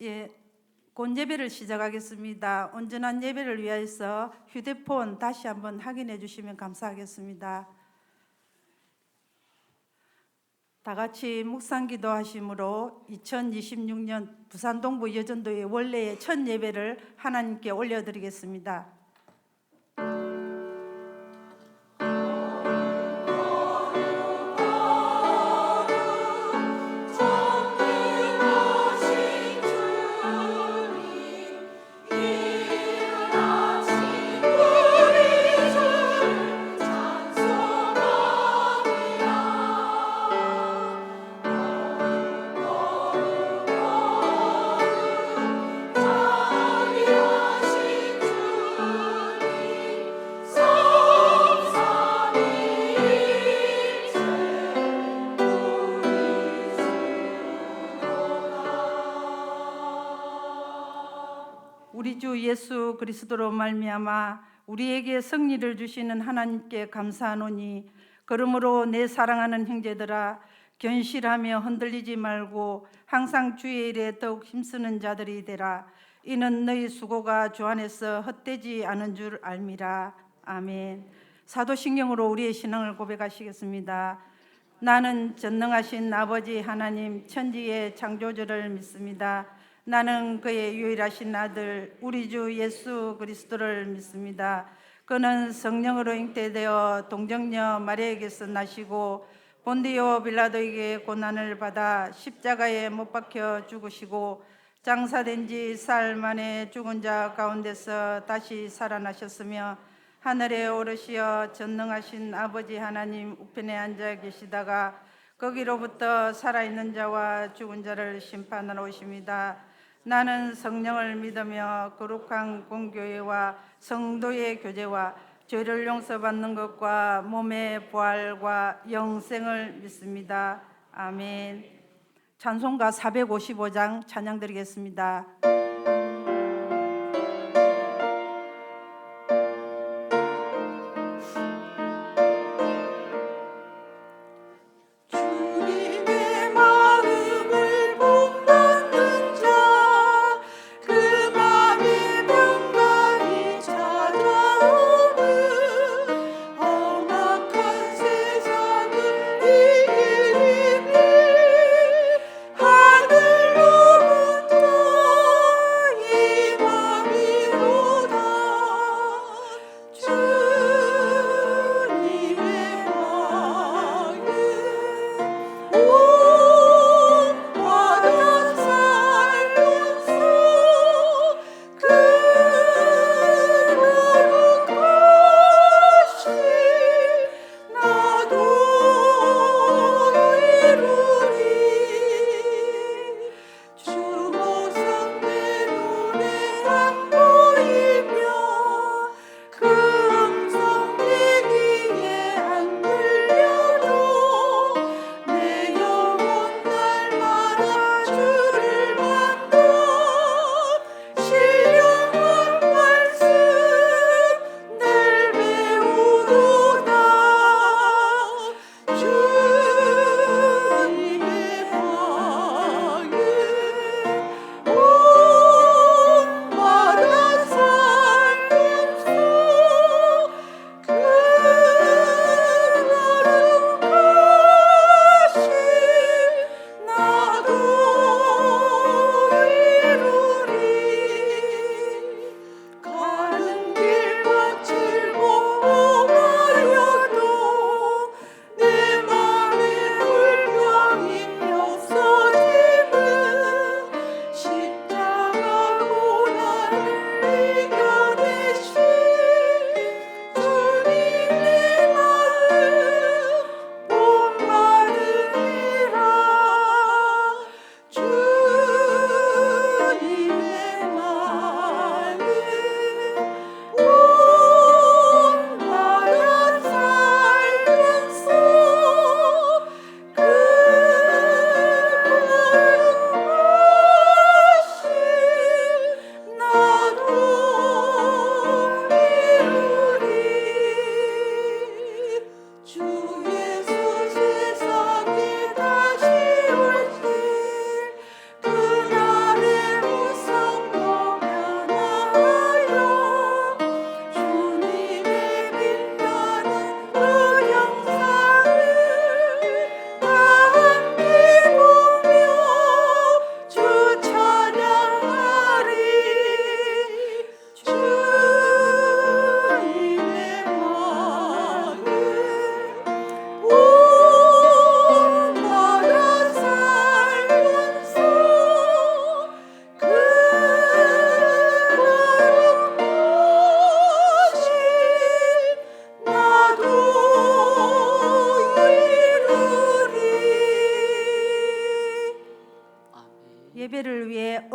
예, 곧 예배를 시작하겠습니다. 온전한 예배를 위해서 휴대폰 다시 한번 확인해 주시면 감사하겠습니다. 다 같이 묵상기도 하심으로 2026년 부산동부 여전도의 원래의 첫 예배를 하나님께 올려드리겠습니다. 우리 주 예수 그리스도로 말미암아 우리에게 승리를 주시는 하나님께 감사하노니, 그러므로 내 사랑하는 형제들아, 견실하며 흔들리지 말고 항상 주의 일에 더욱 힘쓰는 자들이 되라. 이는 너희 수고가 주 안에서 헛되지 않은 줄 알미라. 아멘. 사도신경으로 우리의 신앙을 고백하시겠습니다. 나는 전능하신 아버지 하나님 천지의 창조주를 믿습니다. 나는 그의 유일하신 아들 우리 주 예수 그리스도를 믿습니다. 그는 성령으로 잉태되어 동정녀 마리아에게서 나시고 본디오 빌라도에게 고난을 받아 십자가에 못 박혀 죽으시고 장사된 지 사흘 만에 죽은 자 가운데서 다시 살아나셨으며 하늘에 오르시어 전능하신 아버지 하나님 우편에 앉아 계시다가 거기로부터 살아있는 자와 죽은 자를 심판하러 오십니다. 나는 성령을 믿으며 거룩한 공교회와 성도의 교제와 죄를 용서받는 것과 몸의 부활과 영생을 믿습니다. 아멘. 찬송가 455장 찬양 드리겠습니다. 하늘로부터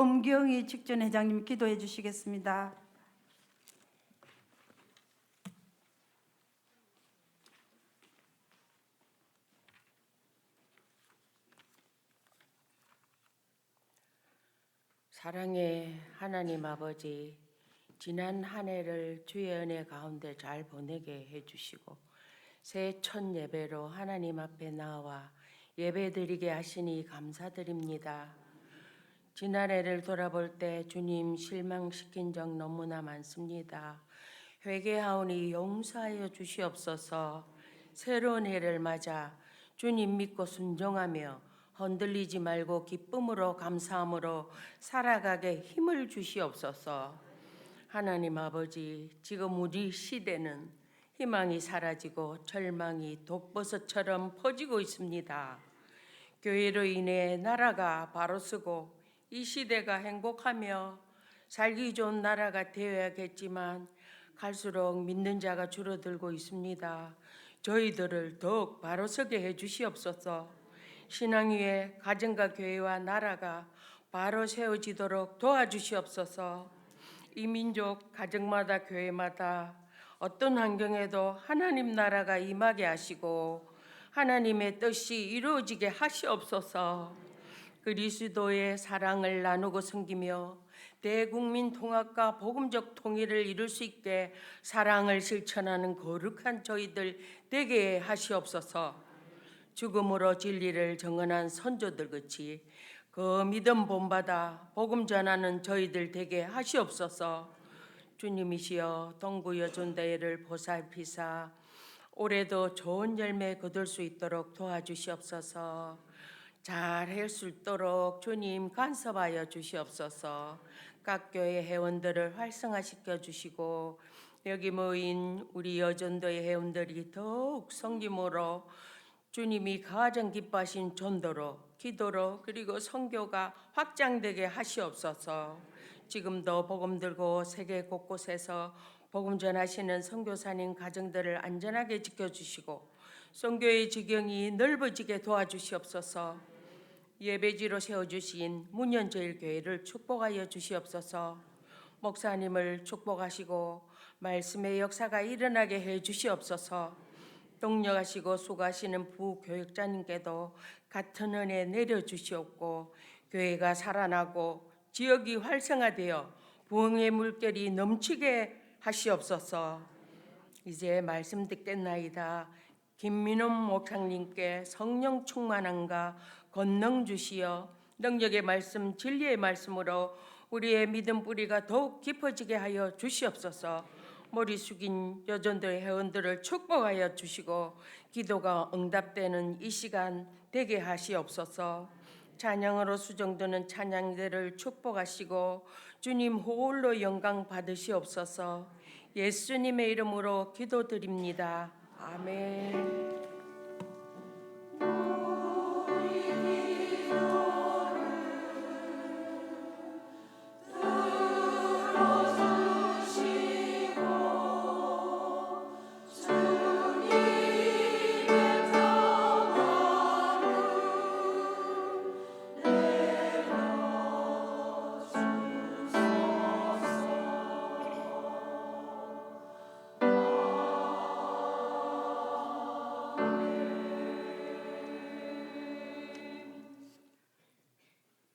홍경희 직전회장님 기도해 주시겠습니다. 사랑의 하나님 아버지, 지난 한 해를 주의 은혜 가운데 잘 보내게 해주시고 새 첫 예배로 하나님 앞에 나와 예배드리게 하시니 감사드립니다. 지난 해를 돌아볼 때 주님 실망시킨 적 너무나 많습니다. 회개하오니 용서하여 주시옵소서. 새로운 해를 맞아 주님 믿고 순종하며 흔들리지 말고 기쁨으로 감사함으로 살아가게 힘을 주시옵소서. 하나님 아버지, 지금 우리 시대는 희망이 사라지고 절망이 독버섯처럼 퍼지고 있습니다. 교회로 인해 나라가 바로 서고 이 시대가 행복하며 살기 좋은 나라가 되어야겠지만 갈수록 믿는 자가 줄어들고 있습니다. 저희들을 더욱 바로 서게 해 주시옵소서. 신앙 위에 가정과 교회와 나라가 바로 세워지도록 도와주시옵소서. 이 민족 가정마다 교회마다 어떤 환경에도 하나님 나라가 임하게 하시고 하나님의 뜻이 이루어지게 하시옵소서. 그리스도의 사랑을 나누고 섬기며 대국민 통합과 복음적 통일을 이룰 수 있게 사랑을 실천하는 거룩한 저희들 되게 하시옵소서. 죽음으로 진리를 정언한 선조들 같이 그 믿음 본받아 복음 전하는 저희들 되게 하시옵소서. 주님이시여 동구 여존대회를 보살피사 올해도 좋은 열매 거둘 수 있도록 도와주시옵소서. 잘 할 수 있도록 주님 간섭하여 주시옵소서. 각 교회 회원들을 활성화시켜 주시고 여기 모인 우리 여전도의 회원들이 더욱 성김으로 주님이 가장 기뻐하신 전도로, 기도로 그리고 선교가 확장되게 하시옵소서. 지금도 복음 들고 세계 곳곳에서 복음 전하시는 선교사님 가정들을 안전하게 지켜주시고 선교의 지경이 넓어지게 도와주시옵소서. 예배지로 세워주신 문현제일교회를 축복하여 주시옵소서. 목사님을 축복하시고 말씀의 역사가 일어나게 해 주시옵소서. 동력하시고 수고하시는 부교육자님께도 같은 은혜 내려주시옵고 교회가 살아나고 지역이 활성화되어 부흥의 물결이 넘치게 하시옵소서. 이제 말씀 듣겠나이다. 김민원 목사님께 성령 충만함과 권능 주시어 능력의 말씀 진리의 말씀으로 우리의 믿음 뿌리가 더욱 깊어지게 하여 주시옵소서. 머리 숙인 여전도의 회원들을 축복하여 주시고 기도가 응답되는 이 시간 되게 하시옵소서. 찬양으로 수정되는 찬양대를 축복하시고 주님 홀로 영광 받으시옵소서. 예수님의 이름으로 기도드립니다. 아멘.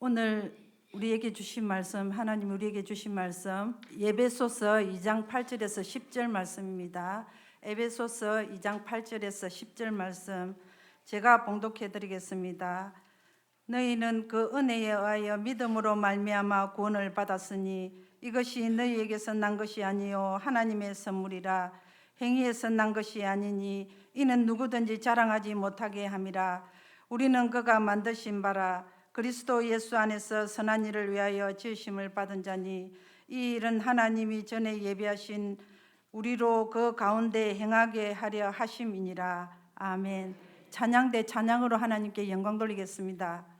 오늘 우리에게 주신 말씀, 하나님 우리에게 주신 말씀 에베소서 2장 8절에서 10절 말씀입니다. 에베소서 2장 8절에서 10절 말씀 제가 봉독해 드리겠습니다. 너희는 그 은혜에 의하여 믿음으로 말미암아 구원을 받았으니 이것이 너희에게서 난 것이 아니요 하나님의 선물이라. 행위에서 난 것이 아니니 이는 누구든지 자랑하지 못하게 함이라. 우리는 그가 만드신 바라 그리스도 예수 안에서 선한 일을 위하여 지으심을 받은 자니 이 일은 하나님이 전에 예비하신 우리로 그 가운데 행하게 하려 하심이니라. 아멘. 찬양대 찬양으로 하나님께 영광 돌리겠습니다.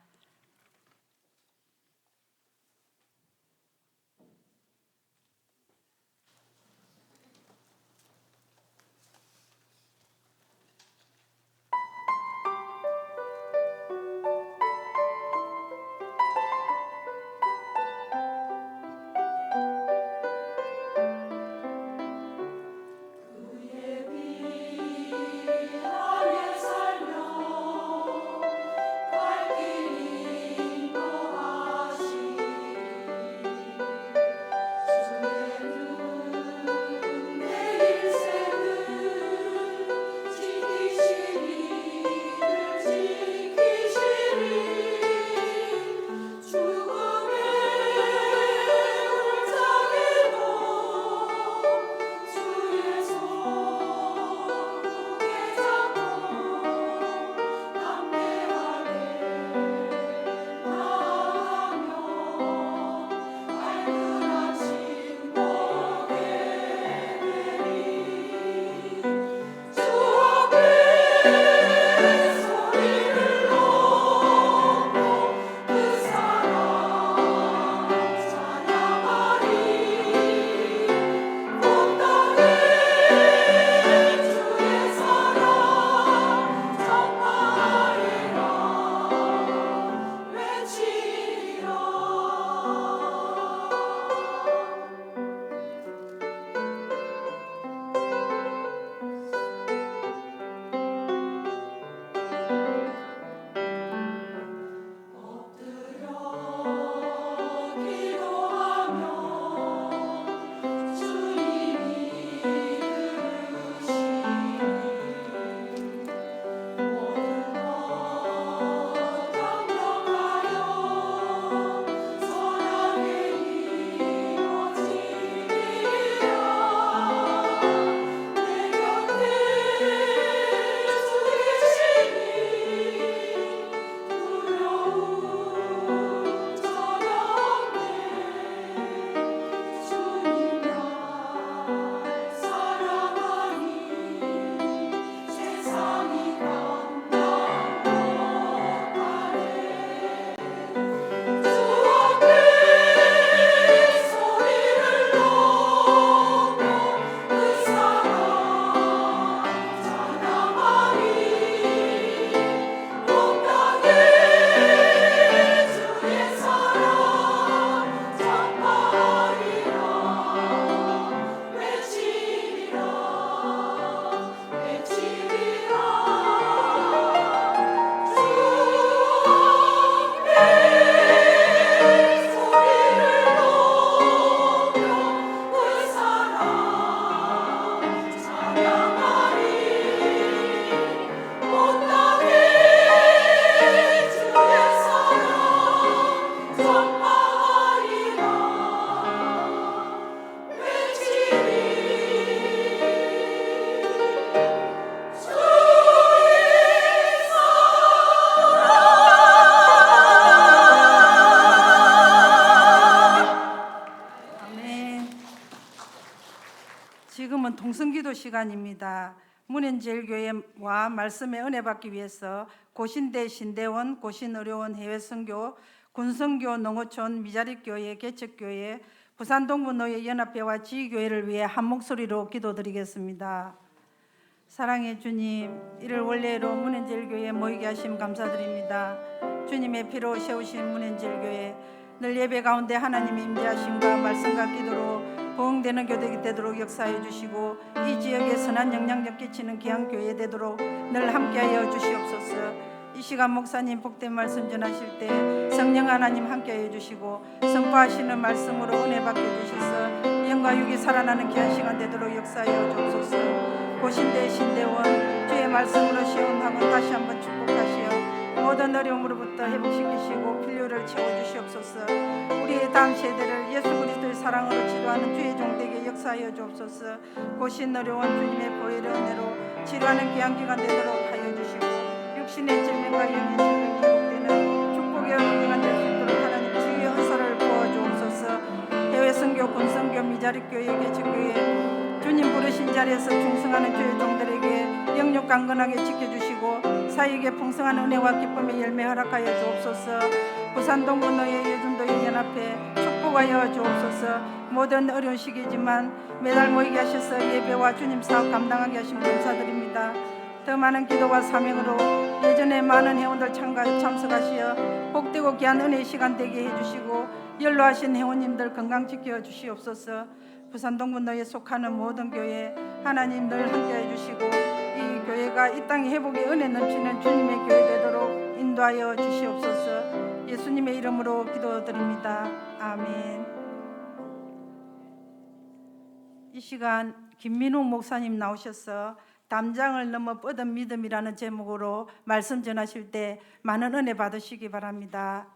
지금은 통성기도 시간입니다. 문현제일교회와 말씀의 은혜 받기 위해서 고신대 신대원, 고신의료원 해외선교, 군성교 농어촌 미자립교회 개척교회, 부산동부노예 연합회와 지교회를 위해 한 목소리로 기도드리겠습니다. 사랑의 주님, 이를 원래로 문현제일교회에 모이게 하심 감사드립니다. 주님의 피로 세우신 문현제일교회, 늘 예배 가운데 하나님의 임재하심과 말씀과 기도로 부흥되는 교회가 되도록 역사해 주시고, 이 지역에 선한 영향력 끼치는 귀한 교회 되도록 늘 함께하여 주시옵소서. 이 시간 목사님 복된 말씀 전하실 때 성령 하나님 함께하여 주시고, 선포하시는 말씀으로 은혜 받게 주셔서 영과 육이 살아나는 귀한 시간 되도록 역사하여 주옵소서. 고신대 신대원 주의 말씀으로 시험하고 다시 한번 축복하시어 모든 어려움으로부터 회복시키시고 필요를 채워주시옵소서. 우리의 다음 세대를 예수 그리스도의 사랑으로 지도하는 주의 종되게 역사하여 주옵소서. 고신의료원 주님의 보혈의 은혜로 치료하는 귀한 기간 되도록 하여 주시고, 육신의 질병과 영의 질병이 회복되는 축복의 기간 될 수 있도록 하나님 주의 은사를 부어주옵소서. 해외 선교, 군선교, 미자립교회, 개척교회 주님 부르신 자리에서 충성하는 주의 종들에게 영육 강건하게 지켜주시고, 사익의 풍성한 은혜와 기쁨의 열매 허락하여 주옵소서. 부산동부노예 여준도의 연합회 축복하여 주옵소서. 모든 어려운 시기지만 매달 모이게 하셔서 예배와 주님 사업 감당하게 하신 감사드립니다. 더 많은 기도와 사명으로 예전에 많은 회원들 참석하시어 복되고 귀한 은혜의 시간 되게 해주시고, 연로하신 회원님들 건강 지켜 주시옵소서. 부산동부노에 속하는 모든 교회 하나님 늘 함께해 주시고, 이 교회가 이 땅에 회복의 은혜 넘치는 주님의 교회 되도록 인도하여 주시옵소서. 예수님의 이름으로 기도드립니다. 아멘. 이 시간 김민욱 목사님 나오셔서 담장을 넘어 뻗은 믿음이라는 제목으로 말씀 전하실 때 많은 은혜 받으시기 바랍니다.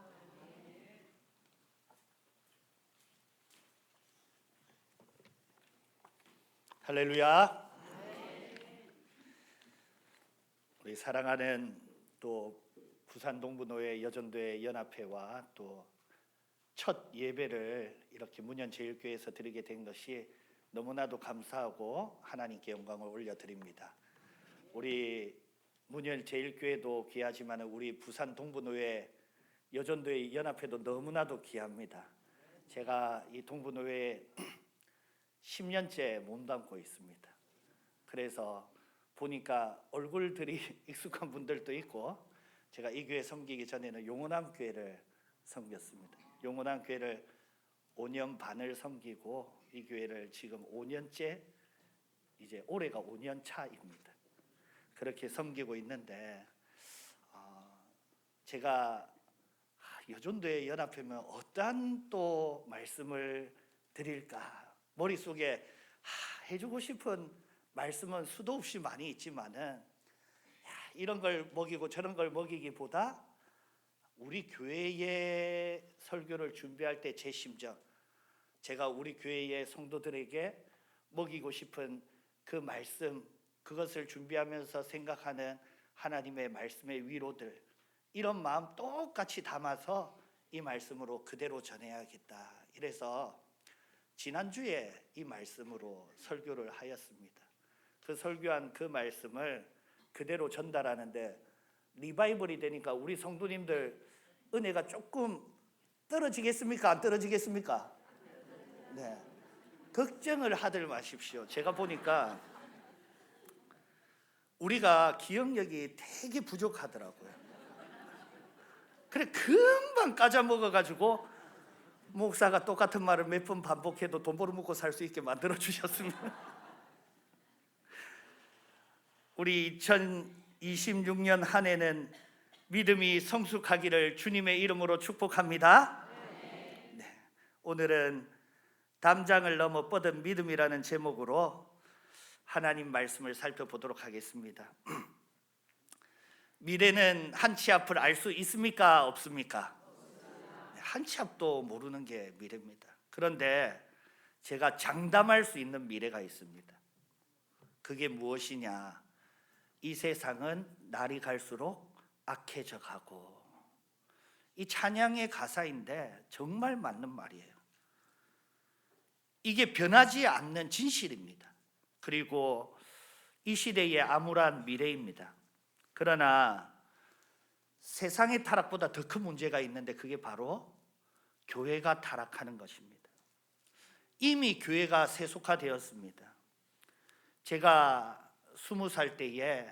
할렐루야. 우리 사랑하는 또 부산동부노예 여전도회 연합회와 또 첫 예배를 이렇게 문현제일교회에서 드리게 된 것이 너무나도 감사하고 하나님께 영광을 올려드립니다. 우리 문현제일교회도 귀하지만 우리 부산동부노예 여전도회 연합회도 너무나도 귀합니다. 제가 이 동부노회에 10년째 몸담고 있습니다. 그래서 보니까 얼굴들이 익숙한 분들도 있고, 제가 이 교회 섬기기 전에는 용원암 교회를 섬겼습니다. 용원암 교회를 5년 반을 섬기고 이 교회를 지금 5년째, 이제 올해가 5년 차입니다. 그렇게 섬기고 있는데 제가 여전도회 연합회면 어떠한 또 말씀을 드릴까, 머릿속에 해주고 싶은 말씀은 수도 없이 많이 있지만은 이런 걸 먹이고 저런 걸 먹이기보다 우리 교회의 설교를 준비할 때 제 심정, 제가 우리 교회의 성도들에게 먹이고 싶은 그 말씀, 그것을 준비하면서 생각하는 하나님의 말씀의 위로들, 이런 마음 똑같이 담아서 이 말씀으로 그대로 전해야겠다. 이래서 지난주에 이 말씀으로 설교를 하였습니다. 그 설교한 그 말씀을 그대로 전달하는데 리바이벌이 되니까 우리 성도님들 은혜가 조금 떨어지겠습니까? 안 떨어지겠습니까? 네, 걱정을 하들 마십시오. 제가 보니까 우리가 기억력이 되게 부족하더라고요. 그래 금방 까자먹어가지고 목사가 똑같은 말을 몇 번 반복해도 돈 벌어먹고 살 수 있게 만들어 주셨습니다. 우리 2026년 한 해는 믿음이 성숙하기를 주님의 이름으로 축복합니다. 네, 오늘은 담장을 넘어 뻗은 믿음이라는 제목으로 하나님 말씀을 살펴보도록 하겠습니다. 미래는 한 치 앞을 알 수 있습니까? 없습니까? 한 치 앞도 모르는 게 미래입니다. 그런데 제가 장담할 수 있는 미래가 있습니다. 그게 무엇이냐? 이 세상은 날이 갈수록 악해져 가고, 이 찬양의 가사인데 정말 맞는 말이에요. 이게 변하지 않는 진실입니다. 그리고 이 시대의 암울한 미래입니다. 그러나 세상의 타락보다 더 큰 문제가 있는데 그게 바로 교회가 타락하는 것입니다. 이미 교회가 세속화되었습니다. 제가 20살 때에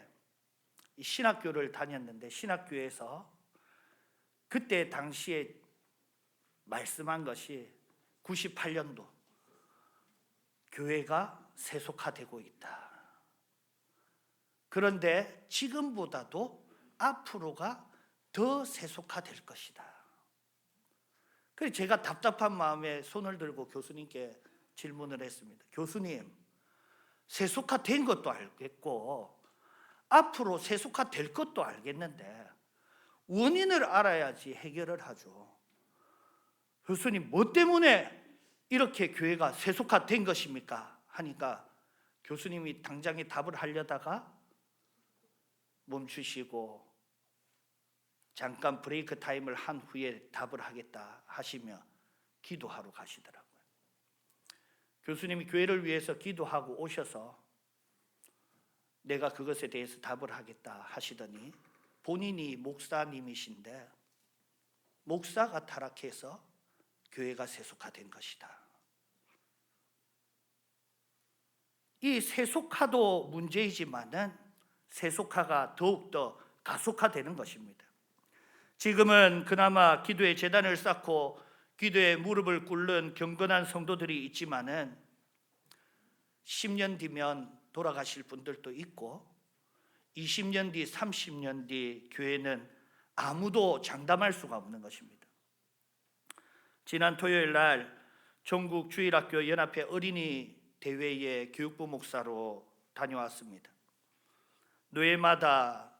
신학교를 다녔는데 신학교에서 그때 당시에 말씀한 것이 98년도 교회가 세속화되고 있다. 그런데 지금보다도 앞으로가 더 세속화될 것이다. 그래서 제가 답답한 마음에 손을 들고 교수님께 질문을 했습니다. 교수님, 세속화된 것도 알겠고 앞으로 세속화될 것도 알겠는데 원인을 알아야지 해결을 하죠. 교수님, 뭐 때문에 이렇게 교회가 세속화된 것입니까? 하니까 교수님이 당장에 답을 하려다가 멈추시고 잠깐 브레이크 타임을 한 후에 답을 하겠다 하시며 기도하러 가시더라고요. 교수님이 교회를 위해서 기도하고 오셔서 내가 그것에 대해서 답을 하겠다 하시더니 본인이 목사님이신데 목사가 타락해서 교회가 세속화된 것이다. 이 세속화도 문제이지만은 세속화가 더욱더 가속화되는 것입니다. 지금은 그나마 기도의 제단을 쌓고 기도에 무릎을 꿇는 경건한 성도들이 있지만은 10년 뒤면 돌아가실 분들도 있고 20년 뒤, 30년 뒤 교회는 아무도 장담할 수가 없는 것입니다. 지난 토요일 날 전국 주일학교 연합회 어린이 대회에 교육부 목사로 다녀왔습니다. 노회마다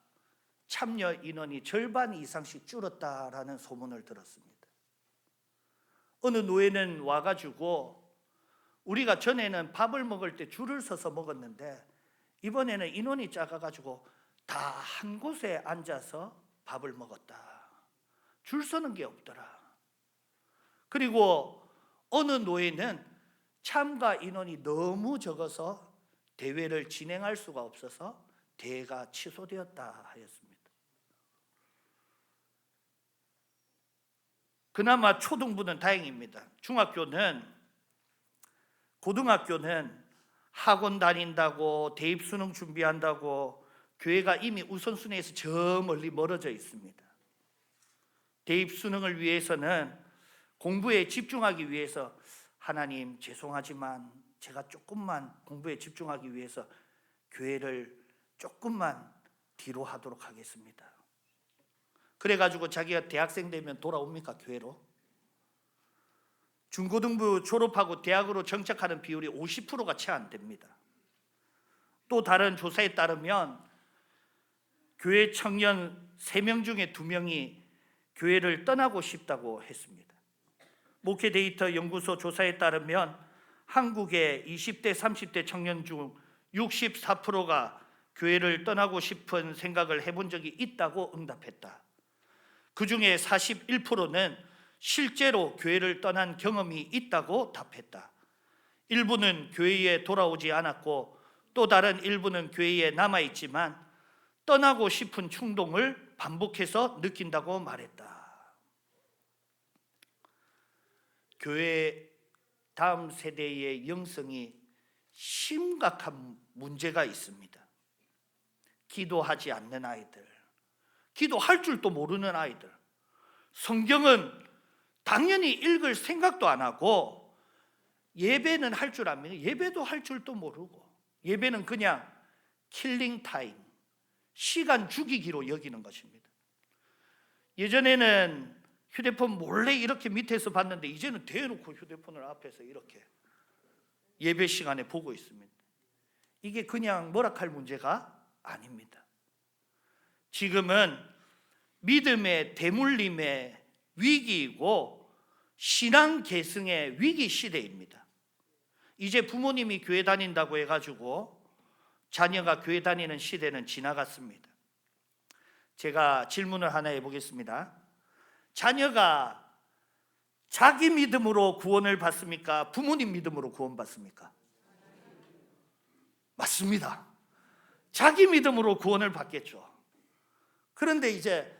참여 인원이 절반 이상씩 줄었다라는 소문을 들었습니다. 어느 노회는 와가지고 우리가 전에는 밥을 먹을 때 줄을 서서 먹었는데 이번에는 인원이 작아가지고 다 한 곳에 앉아서 밥을 먹었다. 줄 서는 게 없더라. 그리고 어느 노회는 참가 인원이 너무 적어서 대회를 진행할 수가 없어서 대회가 취소되었다 하였습니다. 그나마 초등부는 다행입니다. 고등학교는 학원 다닌다고 대입 수능 준비한다고 교회가 이미 우선순위에서 저 멀리 멀어져 있습니다. 대입 수능을 위해서는 공부에 집중하기 위해서 하나님 죄송하지만 제가 조금만 공부에 집중하기 위해서 교회를 조금만 뒤로 하도록 하겠습니다. 그래가지고 자기가 대학생 되면 돌아옵니까? 교회로? 중고등부 졸업하고 대학으로 정착하는 비율이 50%가 채 안 됩니다. 또 다른 조사에 따르면 교회 청년 3명 중에 2명이 교회를 떠나고 싶다고 했습니다. 목회 데이터 연구소 조사에 따르면 한국의 20대, 30대 청년 중 64%가 교회를 떠나고 싶은 생각을 해본 적이 있다고 응답했다. 그 중에 41%는 실제로 교회를 떠난 경험이 있다고 답했다. 일부는 교회에 돌아오지 않았고 또 다른 일부는 교회에 남아있지만 떠나고 싶은 충동을 반복해서 느낀다고 말했다. 교회 다음 세대의 영성이 심각한 문제가 있습니다. 기도하지 않는 아이들, 기도할 줄도 모르는 아이들, 성경은 당연히 읽을 생각도 안 하고 예배는 할 줄 압니다. 예배도 할 줄도 모르고 예배는 그냥 킬링 타임, 시간 죽이기로 여기는 것입니다. 예전에는 휴대폰 몰래 이렇게 밑에서 봤는데 이제는 대놓고 휴대폰을 앞에서 이렇게 예배 시간에 보고 있습니다. 이게 그냥 뭐락할 문제가 아닙니다. 지금은 믿음의 대물림의 위기이고 신앙 계승의 위기 시대입니다. 이제 부모님이 교회 다닌다고 해가지고 자녀가 교회 다니는 시대는 지나갔습니다. 제가 질문을 하나 해보겠습니다. 자녀가 자기 믿음으로 구원을 받습니까? 부모님 믿음으로 구원받습니까? 맞습니다. 자기 믿음으로 구원을 받겠죠. 그런데 이제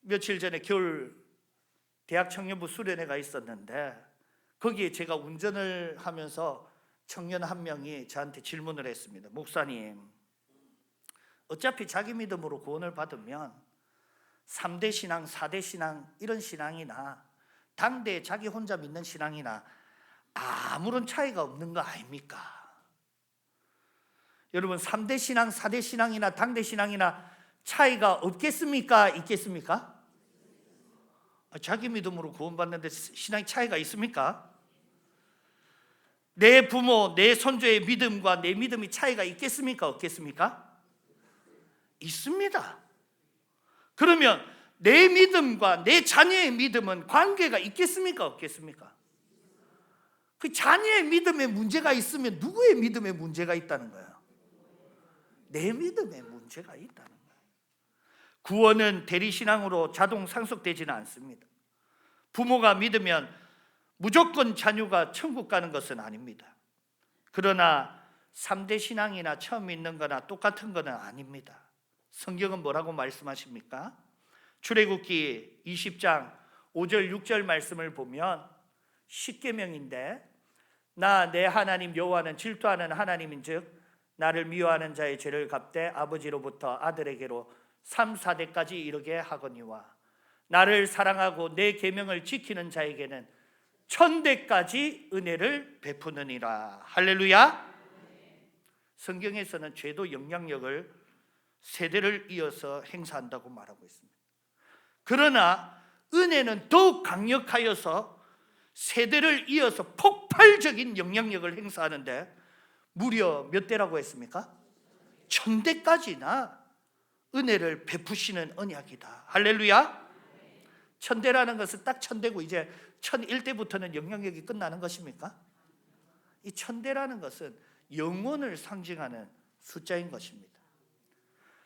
며칠 전에 겨울 대학 청년부 수련회가 있었는데 거기에 제가 운전을 하면서 청년 한 명이 저한테 질문을 했습니다. 목사님, 어차피 자기 믿음으로 구원을 받으면 3대 신앙, 4대 신앙 이런 신앙이나 당대 자기 혼자 믿는 신앙이나 아무런 차이가 없는 거 아닙니까? 여러분, 3대 신앙, 4대 신앙이나 당대 신앙이나 차이가 없겠습니까? 있겠습니까? 자기 믿음으로 구원받는데 신앙의 차이가 있습니까? 내 부모, 내 손주의 믿음과 내 믿음이 차이가 있겠습니까? 없겠습니까? 있습니다. 그러면 내 믿음과 내 자녀의 믿음은 관계가 있겠습니까? 없겠습니까? 그 자녀의 믿음에 문제가 있으면 누구의 믿음에 문제가 있다는 거예요? 내 믿음에 문제가 있다는 거예요. 구원은 대리신앙으로 자동 상속되지는 않습니다. 부모가 믿으면 무조건 자녀가 천국 가는 것은 아닙니다. 그러나 3대 신앙이나 처음 믿는 거나 똑같은 거는 아닙니다. 성경은 뭐라고 말씀하십니까? 출애굽기 20장 5절 6절 말씀을 보면 10계명인데 나 내 하나님 여호와는 질투하는 하나님인즉 나를 미워하는 자의 죄를 갚되 아버지로부터 아들에게로 3, 4대까지 이르게 하거니와 나를 사랑하고 내 계명을 지키는 자에게는 1000대까지 은혜를 베푸느니라. 할렐루야. 성경에서는 죄도 영향력을 세대를 이어서 행사한다고 말하고 있습니다. 그러나 은혜는 더욱 강력하여서 세대를 이어서 폭발적인 영향력을 행사하는데 무려 몇 대라고 했습니까? 1000대까지나 은혜를 베푸시는 언약이다. 할렐루야. 1000대라는 것은 딱 1000대고 이제 1001대부터는 영향력이 끝나는 것입니까? 이 1000대라는 것은 영원을 상징하는 숫자인 것입니다.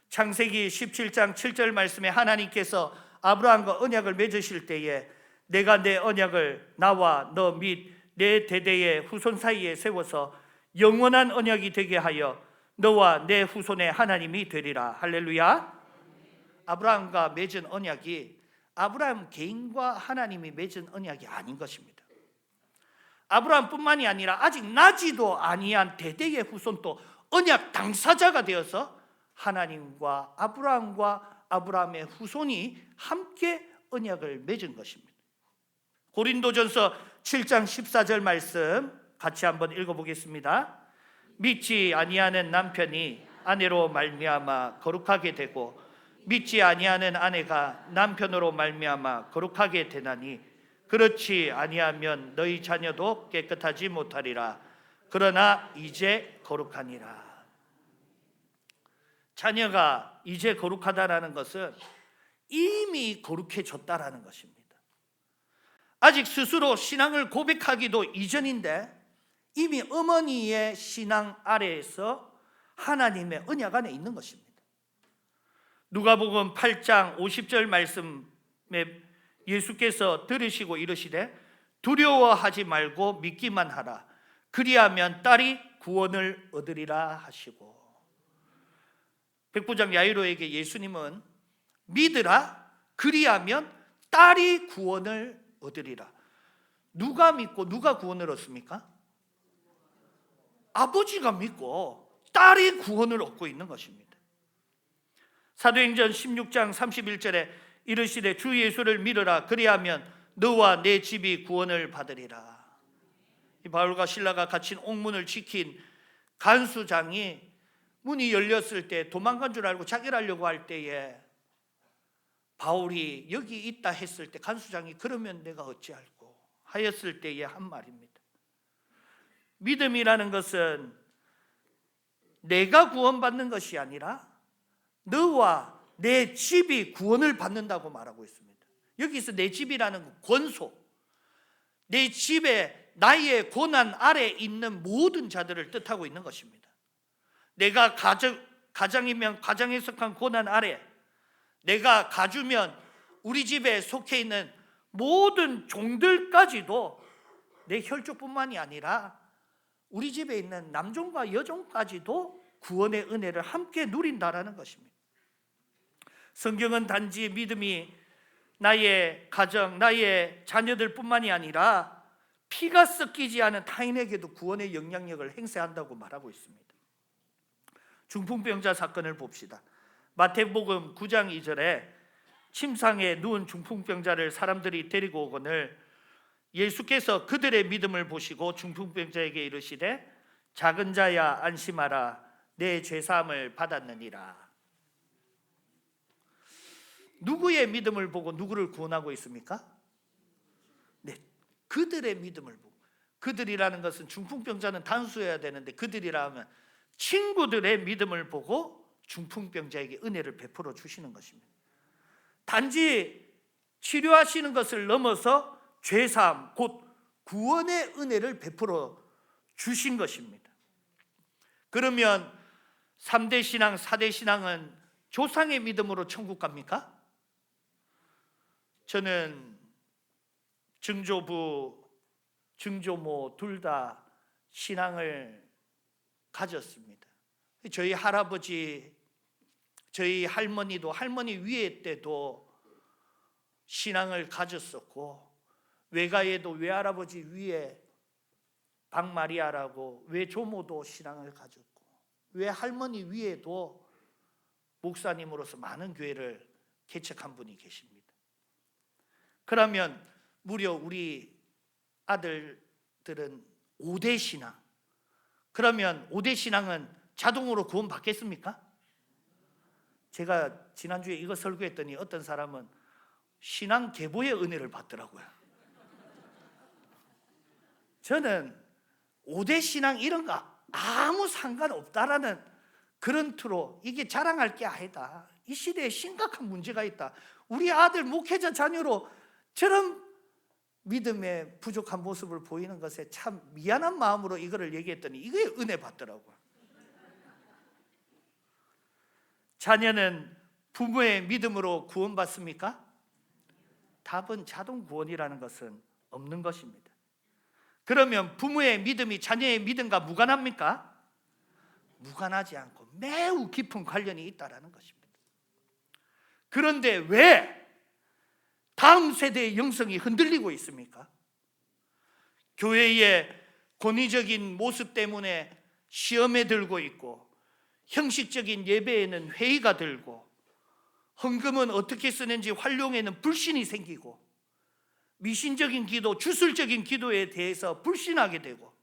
창세기 17장 7절 말씀에 하나님께서 아브라함과 언약을 맺으실 때에 내가 내 언약을 나와 너 및 내 대대의 후손 사이에 세워서 영원한 언약이 되게 하여 너와 내 후손의 하나님이 되리라. 할렐루야. 아브라함과 맺은 언약이 아브라함 개인과 하나님이 맺은 언약이 아닌 것입니다. 아브라함뿐만이 아니라 아직 나지도 아니한 대대의 후손도 언약 당사자가 되어서 하나님과 아브라함의 후손이 함께 언약을 맺은 것입니다. 고린도전서 7장 14절 말씀 같이 한번 읽어보겠습니다. 믿지 아니하는 남편이 아내로 말미암아 거룩하게 되고 믿지 아니하는 아내가 남편으로 말미암아 거룩하게 되나니 그렇지 아니하면 너희 자녀도 깨끗하지 못하리라. 그러나 이제 거룩하니라. 자녀가 이제 거룩하다라는 것은 이미 거룩해졌다라는 것입니다. 아직 스스로 신앙을 고백하기도 이전인데 이미 어머니의 신앙 아래에서 하나님의 언약 안에 있는 것입니다. 누가복음 8장 50절 말씀에 예수께서 들으시고 이르시되 두려워하지 말고 믿기만 하라. 그리하면 딸이 구원을 얻으리라 하시고, 백부장 야이로에게 예수님은 믿으라, 그리하면 딸이 구원을 얻으리라. 누가 믿고 누가 구원을 얻습니까? 아버지가 믿고 딸이 구원을 얻고 있는 것입니다. 사도행전 16장 31절에 이르시되 주 예수를 믿으라, 그리하면 너와 내 집이 구원을 받으리라. 이 바울과 실라가 갇힌 옥문을 지킨 간수장이 문이 열렸을 때 도망간 줄 알고 자결하려고 할 때에 바울이 여기 있다 했을 때 간수장이 그러면 내가 어찌할꼬 하였을 때에 한 말입니다. 믿음이라는 것은 내가 구원받는 것이 아니라 너와 내 집이 구원을 받는다고 말하고 있습니다. 여기서 내 집이라는 권소, 내 집에 나의 고난 아래 있는 모든 자들을 뜻하고 있는 것입니다. 내가 가장이면 가장에 속한 고난 아래, 내가 가주면 우리 집에 속해 있는 모든 종들까지도 내 혈족뿐만이 아니라 우리 집에 있는 남종과 여종까지도 구원의 은혜를 함께 누린다라는 것입니다. 성경은 단지 믿음이 나의 가정, 나의 자녀들뿐만이 아니라 피가 섞이지 않은 타인에게도 구원의 영향력을 행사한다고 말하고 있습니다. 중풍병자 사건을 봅시다. 마태복음 9장 2절에 침상에 누운 중풍병자를 사람들이 데리고 오거늘 예수께서 그들의 믿음을 보시고 중풍병자에게 이르시되 작은 자야 안심하라 내 죄사함을 받았느니라. 누구의 믿음을 보고 누구를 구원하고 있습니까? 네, 그들의 믿음을 보고. 그들이라는 것은 중풍병자는 단수여야 되는데 그들이라 하면 친구들의 믿음을 보고 중풍병자에게 은혜를 베풀어 주시는 것입니다. 단지 치료하시는 것을 넘어서 죄사함 곧 구원의 은혜를 베풀어 주신 것입니다. 그러면 3대 신앙, 4대 신앙은 조상의 믿음으로 천국 갑니까? 저는 증조부, 증조모 둘 다 신앙을 가졌습니다. 저희 할아버지, 저희 할머니도 할머니 위에 때도 신앙을 가졌었고 외가에도 외할아버지 위에 박마리아라고 외조모도 신앙을 가졌고 외할머니 위에도 목사님으로서 많은 교회를 개척한 분이 계십니다. 그러면 무려 우리 아들들은 5대 신앙. 그러면 5대 신앙은 자동으로 구원 받겠습니까? 제가 지난주에 이거 설교했더니 어떤 사람은 신앙 계보의 은혜를 받더라고요. 저는 5대 신앙 이런 거 아무 상관없다라는 그런 투로 이게 자랑할 게 아니다. 이 시대에 심각한 문제가 있다. 우리 아들 목회자 자녀로 저런 믿음의 부족한 모습을 보이는 것에 참 미안한 마음으로 이거를 얘기했더니 이게 은혜 받더라고요. 자녀는 부모의 믿음으로 구원받습니까? 답은 자동 구원이라는 것은 없는 것입니다. 그러면 부모의 믿음이 자녀의 믿음과 무관합니까? 무관하지 않고 매우 깊은 관련이 있다는 것입니다. 그런데 왜 다음 세대의 영성이 흔들리고 있습니까? 교회의 권위적인 모습 때문에 시험에 들고 있고 형식적인 예배에는 회의가 들고 헌금은 어떻게 쓰는지 활용에는 불신이 생기고 미신적인 기도, 주술적인 기도에 대해서 불신하게 되고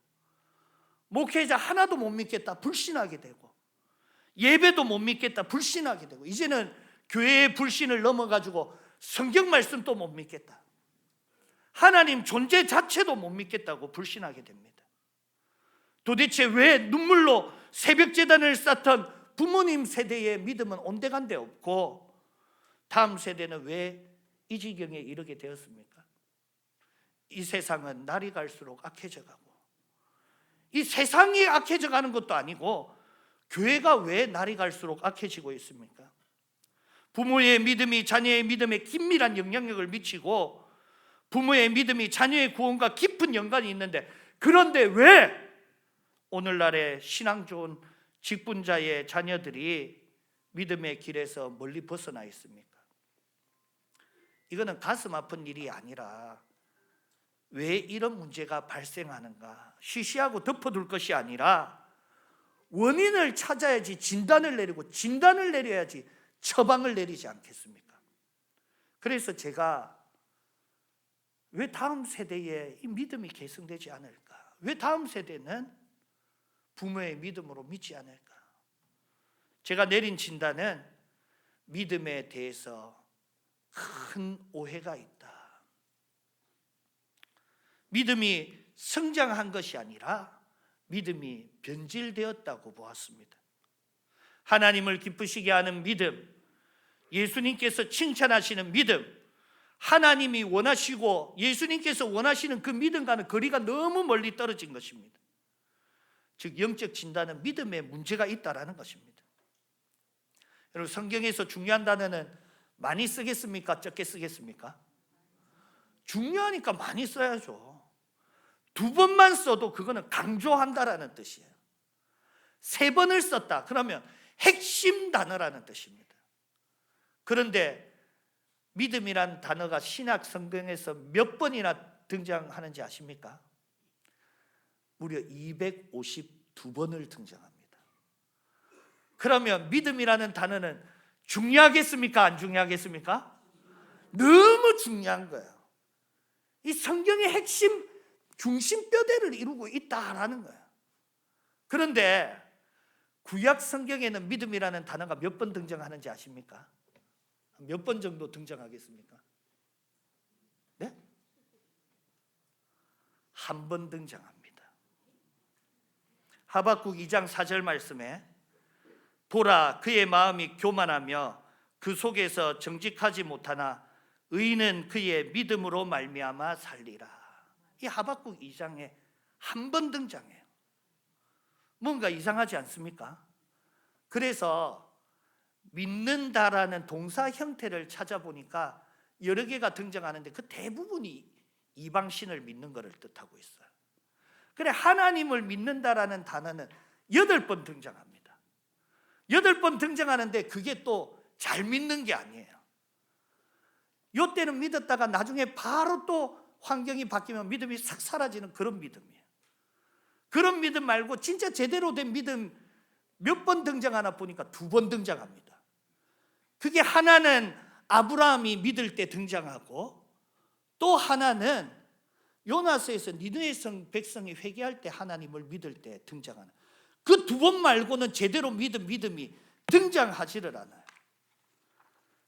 목회자 하나도 못 믿겠다 불신하게 되고 예배도 못 믿겠다 불신하게 되고 이제는 교회의 불신을 넘어가지고 성경 말씀도 못 믿겠다, 하나님 존재 자체도 못 믿겠다고 불신하게 됩니다. 도대체 왜 눈물로 새벽 제단을 쌓던 부모님 세대의 믿음은 온데간데 없고 다음 세대는 왜 이 지경에 이르게 되었습니까? 이 세상은 날이 갈수록 악해져 가고 이 세상이 악해져 가는 것도 아니고 교회가 왜 날이 갈수록 악해지고 있습니까? 부모의 믿음이 자녀의 믿음에 긴밀한 영향력을 미치고 부모의 믿음이 자녀의 구원과 깊은 연관이 있는데 그런데 왜 오늘날의 신앙 좋은 직분자의 자녀들이 믿음의 길에서 멀리 벗어나 있습니까? 이거는 가슴 아픈 일이 아니라 왜 이런 문제가 발생하는가 쉬쉬하고 덮어둘 것이 아니라 원인을 찾아야지 진단을 내리고 진단을 내려야지 처방을 내리지 않겠습니까? 그래서 제가 왜 다음 세대에 이 믿음이 계승되지 않을까? 왜 다음 세대는 부모의 믿음으로 믿지 않을까? 제가 내린 진단은 믿음에 대해서 큰 오해가 있다. 믿음이 성장한 것이 아니라 믿음이 변질되었다고 보았습니다. 하나님을 기쁘시게 하는 믿음, 예수님께서 칭찬하시는 믿음, 하나님이 원하시고 예수님께서 원하시는 그 믿음과는 거리가 너무 멀리 떨어진 것입니다. 즉 영적 진단은 믿음에 문제가 있다라는 것입니다. 여러분 성경에서 중요한 단어는 많이 쓰겠습니까? 적게 쓰겠습니까? 중요하니까 많이 써야죠. 2번만 써도 그거는 강조한다라는 뜻이에요. 3번을 썼다 그러면 핵심 단어라는 뜻입니다. 그런데 믿음이란 단어가 신약 성경에서 몇 번이나 등장하는지 아십니까? 무려 252번을 등장합니다. 그러면 믿음이라는 단어는 중요하겠습니까? 안 중요하겠습니까? 너무 중요한 거예요. 이 성경의 핵심 중심뼈대를 이루고 있다라는 거예요. 그런데 구약 성경에는 믿음이라는 단어가 몇 번 등장하는지 아십니까? 몇 번 정도 등장하겠습니까? 네? 한 번 등장합니다. 하박국 2장 4절 말씀에 보라 그의 마음이 교만하며 그 속에서 정직하지 못하나 의인은 그의 믿음으로 말미암아 살리라. 이 하박국 2장에 한 번 등장해요. 뭔가 이상하지 않습니까? 그래서 믿는다라는 동사 형태를 찾아보니까 여러 개가 등장하는데 그 대부분이 이방신을 믿는 것을 뜻하고 있어요. 그래 하나님을 믿는다라는 단어는 8번 등장합니다. 8번 등장하는데 그게 또 잘 믿는 게 아니에요. 요때는 믿었다가 나중에 바로 또 환경이 바뀌면 믿음이 싹 사라지는 그런 믿음이에요. 그런 믿음 말고 진짜 제대로 된 믿음 몇 번 등장하나 보니까 2번 등장합니다. 그게 하나는 아브라함이 믿을 때 등장하고 또 하나는 요나서에서 니느웨 성 백성이 회개할 때 하나님을 믿을 때 등장하는 그 2번 말고는 제대로 믿음이 등장하지를 않아요.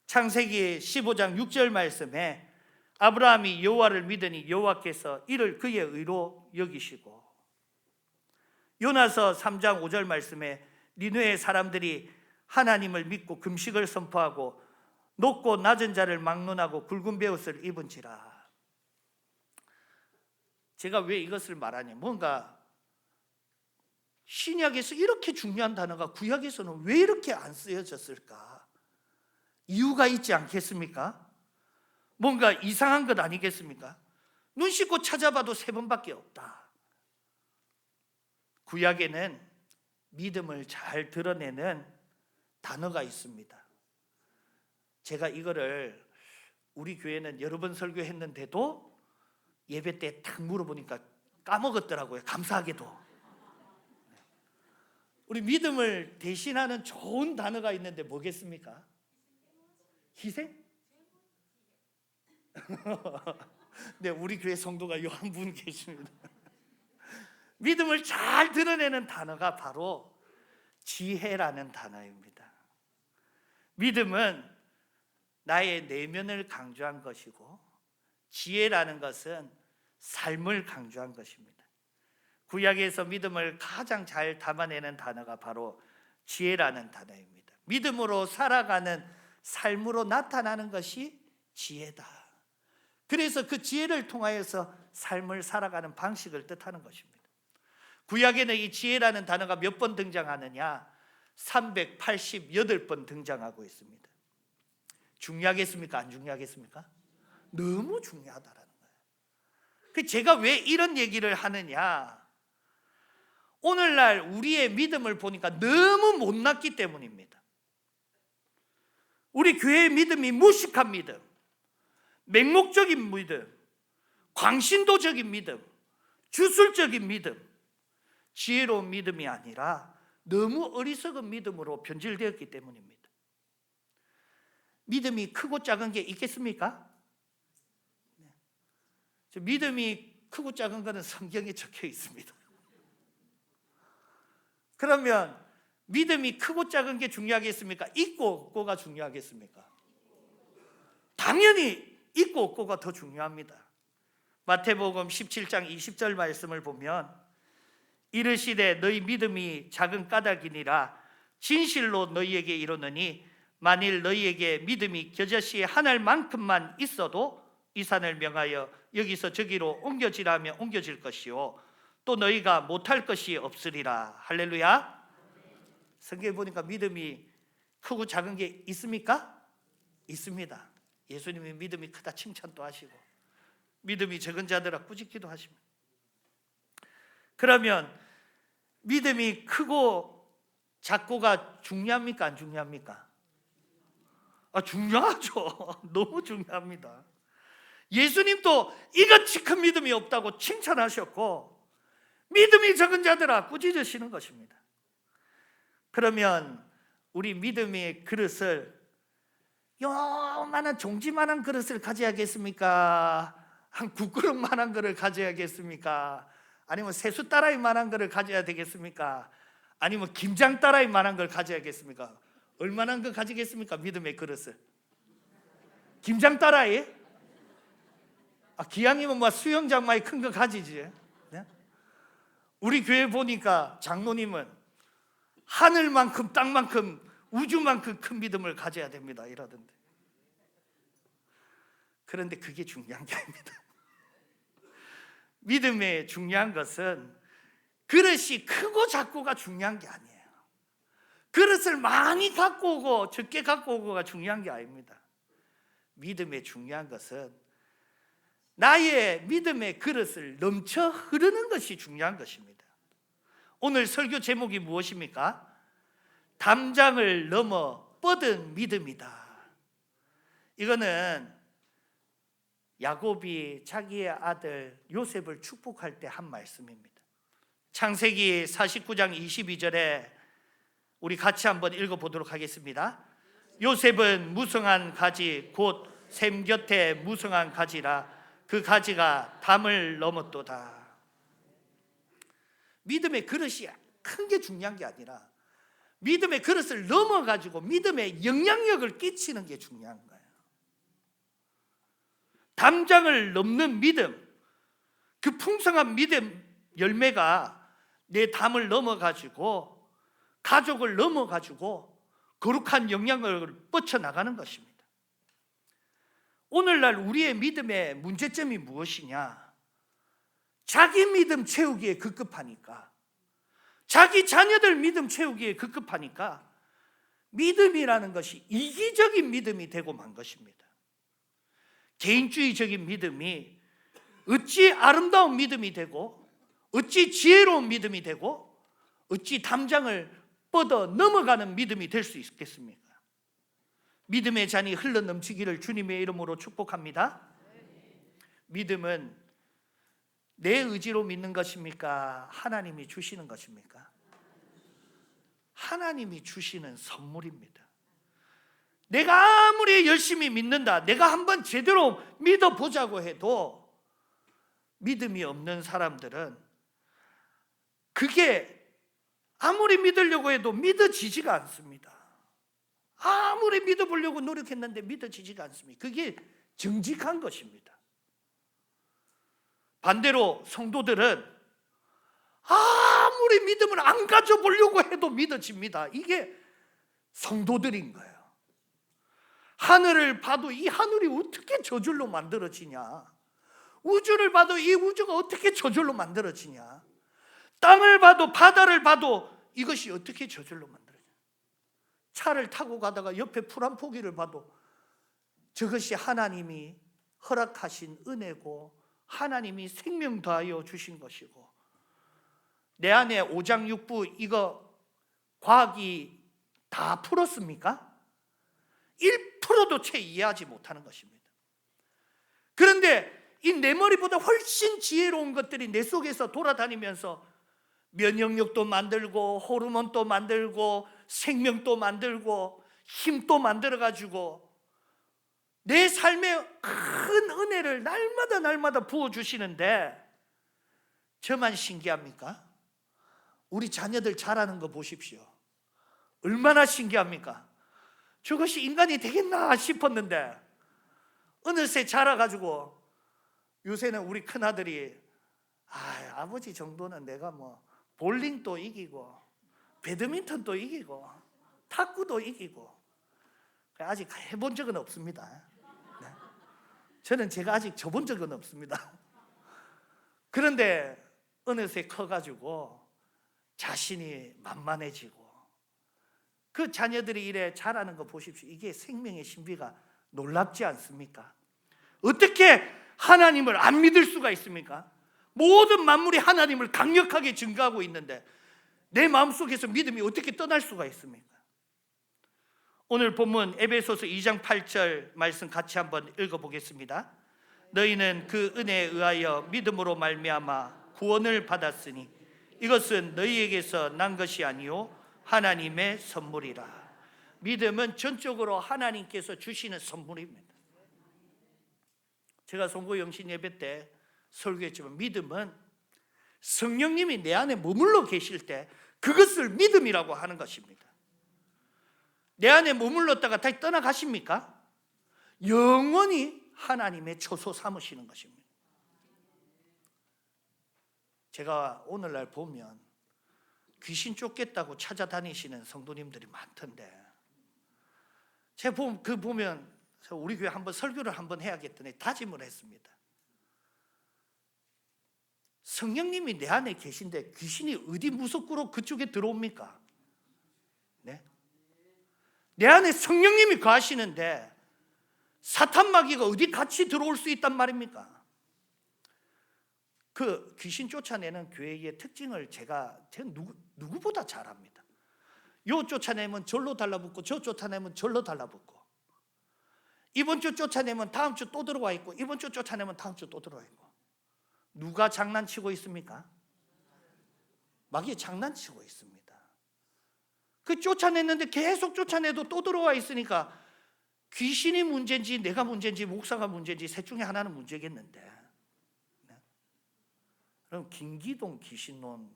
창세기 15장 6절 말씀에 아브라함이 여호와를 믿으니 여호와께서 이를 그의 의로 여기시고, 요나서 3장 5절 말씀에 니느웨 사람들이 하나님을 믿고 금식을 선포하고 높고 낮은 자를 막론하고 굵은 베옷을 입은지라. 제가 왜 이것을 말하냐, 뭔가 신약에서 이렇게 중요한 단어가 구약에서는 왜 이렇게 안 쓰여졌을까? 이유가 있지 않겠습니까? 뭔가 이상한 것 아니겠습니까? 눈 씻고 찾아봐도 3번밖에 없다. 구약에는 믿음을 잘 드러내는 단어가 있습니다. 제가 이거를 우리 교회는 여러 번 설교했는데도 예배 때 딱 물어보니까 까먹었더라고요. 감사하게도. 우리 믿음을 대신하는 좋은 단어가 있는데 뭐겠습니까? 희생? 네, 우리 교회 성도가 요 한 분 계십니다. 믿음을 잘 드러내는 단어가 바로 지혜라는 단어입니다. 믿음은 나의 내면을 강조한 것이고 지혜라는 것은 삶을 강조한 것입니다. 구약에서 믿음을 가장 잘 담아내는 단어가 바로 지혜라는 단어입니다. 믿음으로 살아가는 삶으로 나타나는 것이 지혜다. 그래서 그 지혜를 통하여서 삶을 살아가는 방식을 뜻하는 것입니다. 구약에는 이 지혜라는 단어가 몇 번 등장하느냐? 388번 등장하고 있습니다. 중요하겠습니까? 안 중요하겠습니까? 너무 중요하다라는 거예요. 제가 왜 이런 얘기를 하느냐? 오늘날 우리의 믿음을 보니까 너무 못났기 때문입니다. 우리 교회의 믿음이 무식한 믿음, 맹목적인 믿음, 광신도적인 믿음, 주술적인 믿음, 지혜로운 믿음이 아니라 너무 어리석은 믿음으로 변질되었기 때문입니다. 믿음이 크고 작은 게 있겠습니까? 믿음이 크고 작은 것은 성경에 적혀 있습니다. 그러면 믿음이 크고 작은 게 중요하겠습니까? 있고 없고가 중요하겠습니까? 당연히 있고 없고가 더 중요합니다. 마태복음 17장 20절 말씀을 보면 이르시되 너희 믿음이 작은 까닭이니라 진실로 너희에게 이르노니 만일 너희에게 믿음이 겨자씨 한 알만큼만 있어도 이 산을 명하여 여기서 저기로 옮겨지라면 옮겨질 것이요 또 너희가 못할 것이 없으리라. 할렐루야. 성경에 보니까 믿음이 크고 작은 게 있습니까? 있습니다. 예수님이 믿음이 크다 칭찬도 하시고 믿음이 적은 자들아 꾸짖기도 하십니다. 그러면 믿음이 크고 작고가 중요합니까? 안 중요합니까? 중요하죠. 너무 중요합니다. 예수님도 이같이 큰 믿음이 없다고 칭찬하셨고, 믿음이 적은 자들아 꾸짖으시는 것입니다. 그러면 우리 믿음의 그릇을 요만한 종지만한 그릇을 가져야겠습니까? 한 국그릇만한 그릇을 가져야겠습니까? 아니면 세숫다라이만한 그릇을 가져야 되겠습니까? 아니면 김장다라이만한 걸 가져야겠습니까? 얼마나 거 가지겠습니까? 믿음의 그릇을. 김장다라이? 기왕이면 뭐 수영장만이 큰 거 가지지. 네? 우리 교회 보니까 장로님은 하늘만큼 땅만큼 우주만큼 큰 믿음을 가져야 됩니다 이러던데. 그런데 그게 중요한 게 아닙니다. 믿음의 중요한 것은 그릇이 크고 작고가 중요한 게 아니에요. 그릇을 많이 갖고 오고 적게 갖고 오고가 중요한 게 아닙니다. 믿음의 중요한 것은 나의 믿음의 그릇을 넘쳐 흐르는 것이 중요한 것입니다. 오늘 설교 제목이 무엇입니까? 담장을 넘어 뻗은 믿음이다. 이거는 야곱이 자기의 아들 요셉을 축복할 때 한 말씀입니다. 창세기 49장 22절에 우리 같이 한번 읽어보도록 하겠습니다. 요셉은 무성한 가지 곧 샘 곁에 무성한 가지라 그 가지가 담을 넘었도다. 믿음의 그릇이 큰 게 중요한 게 아니라 믿음의 그릇을 넘어가지고 믿음의 영향력을 끼치는 게 중요한 거예요. 담장을 넘는 믿음, 그 풍성한 믿음 열매가 내 담을 넘어가지고 가족을 넘어가지고 거룩한 영향력을 뻗쳐나가는 것입니다. 오늘날 우리의 믿음의 문제점이 무엇이냐? 자기 믿음 채우기에 급급하니까, 자기 자녀들 믿음 채우기에 급급하니까 믿음이라는 것이 이기적인 믿음이 되고 만 것입니다. 개인주의적인 믿음이 어찌 아름다운 믿음이 되고 어찌 지혜로운 믿음이 되고 어찌 담장을 뻗어 넘어가는 믿음이 될 수 있겠습니까? 믿음의 잔이 흘러 넘치기를 주님의 이름으로 축복합니다. 믿음은 내 의지로 믿는 것입니까? 하나님이 주시는 것입니까? 하나님이 주시는 선물입니다. 내가 아무리 열심히 믿는다, 내가 한번 제대로 믿어보자고 해도 믿음이 없는 사람들은 그게 아무리 믿으려고 해도 믿어지지가 않습니다. 아무리 믿어보려고 노력했는데 믿어지지가 않습니다. 그게 정직한 것입니다. 반대로 성도들은 아무리 믿음을 안 가져보려고 해도 믿어집니다. 이게 성도들인 거예요. 하늘을 봐도 이 하늘이 어떻게 저절로 만들어지냐? 우주를 봐도 이 우주가 어떻게 저절로 만들어지냐? 땅을 봐도 바다를 봐도 이것이 어떻게 저절로 만들어지냐? 차를 타고 가다가 옆에 풀 한 포기를 봐도 저것이 하나님이 허락하신 은혜고 하나님이 생명 더하여 주신 것이고, 내 안에 오장육부 이거 과학이 다 풀었습니까? 1%도 채 이해하지 못하는 것입니다. 그런데 이 내 머리보다 훨씬 지혜로운 것들이 내 속에서 돌아다니면서 면역력도 만들고 호르몬도 만들고 생명도 만들고 힘도 만들어가지고 내 삶에 큰 은혜를 날마다 부어주시는데 저만 신기합니까? 우리 자녀들 자라는 거 보십시오. 얼마나 신기합니까? 저것이 인간이 되겠나 싶었는데 어느새 자라가지고 요새는 우리 큰아들이 아버지 정도는 내가 뭐 볼링도 이기고 배드민턴도 이기고 탁구도 이기고, 아직 해본 적은 없습니다. 네. 저는 제가 아직 져본 적은 없습니다. 그런데 어느새 커가지고 자신이 만만해지고 그 자녀들이 이래 자라는 거 보십시오. 이게 생명의 신비가 놀랍지 않습니까? 어떻게 하나님을 안 믿을 수가 있습니까? 모든 만물이 하나님을 강력하게 증거하고 있는데 내 마음속에서 믿음이 어떻게 떠날 수가 있습니까? 오늘 본문 에베소서 2장 8절 말씀 같이 한번 읽어보겠습니다. 너희는 그 은혜에 의하여 믿음으로 말미암아 구원을 받았으니 이것은 너희에게서 난 것이 아니요 하나님의 선물이라. 믿음은 전적으로 하나님께서 주시는 선물입니다. 제가 송구 영신 예배 때 설교했지만 믿음은 성령님이 내 안에 머물러 계실 때 그것을 믿음이라고 하는 것입니다. 내 안에 머물렀다가 다시 떠나가십니까? 영원히 하나님의 처소 삼으시는 것입니다. 제가 오늘날 보면 귀신 쫓겠다고 찾아다니시는 성도님들이 많던데 제가 보면 우리 교회 한번 설교를 한번 해야겠더니 다짐을 했습니다. 성령님이 내 안에 계신데 귀신이 어디 무섭고로 그쪽에 들어옵니까? 네? 내 안에 성령님이 거하시는데 사탄 마귀가 어디 같이 들어올 수 있단 말입니까? 그 귀신 쫓아내는 교회의 특징을 제가 누구보다 잘 압니다. 요 쫓아내면 절로 달라붙고 저 쫓아내면 절로 달라붙고 이번 주 쫓아내면 다음 주 또 들어와 있고 이번 주 쫓아내면 다음 주 또 들어와 있고 누가 장난치고 있습니까? 마귀 장난치고 있습니다. 그 쫓아냈는데 계속 쫓아내도 또 들어와 있으니까 귀신이 문제인지 내가 문제인지 목사가 문제인지 셋 중에 하나는 문제겠는데 네. 그럼 김기동 귀신론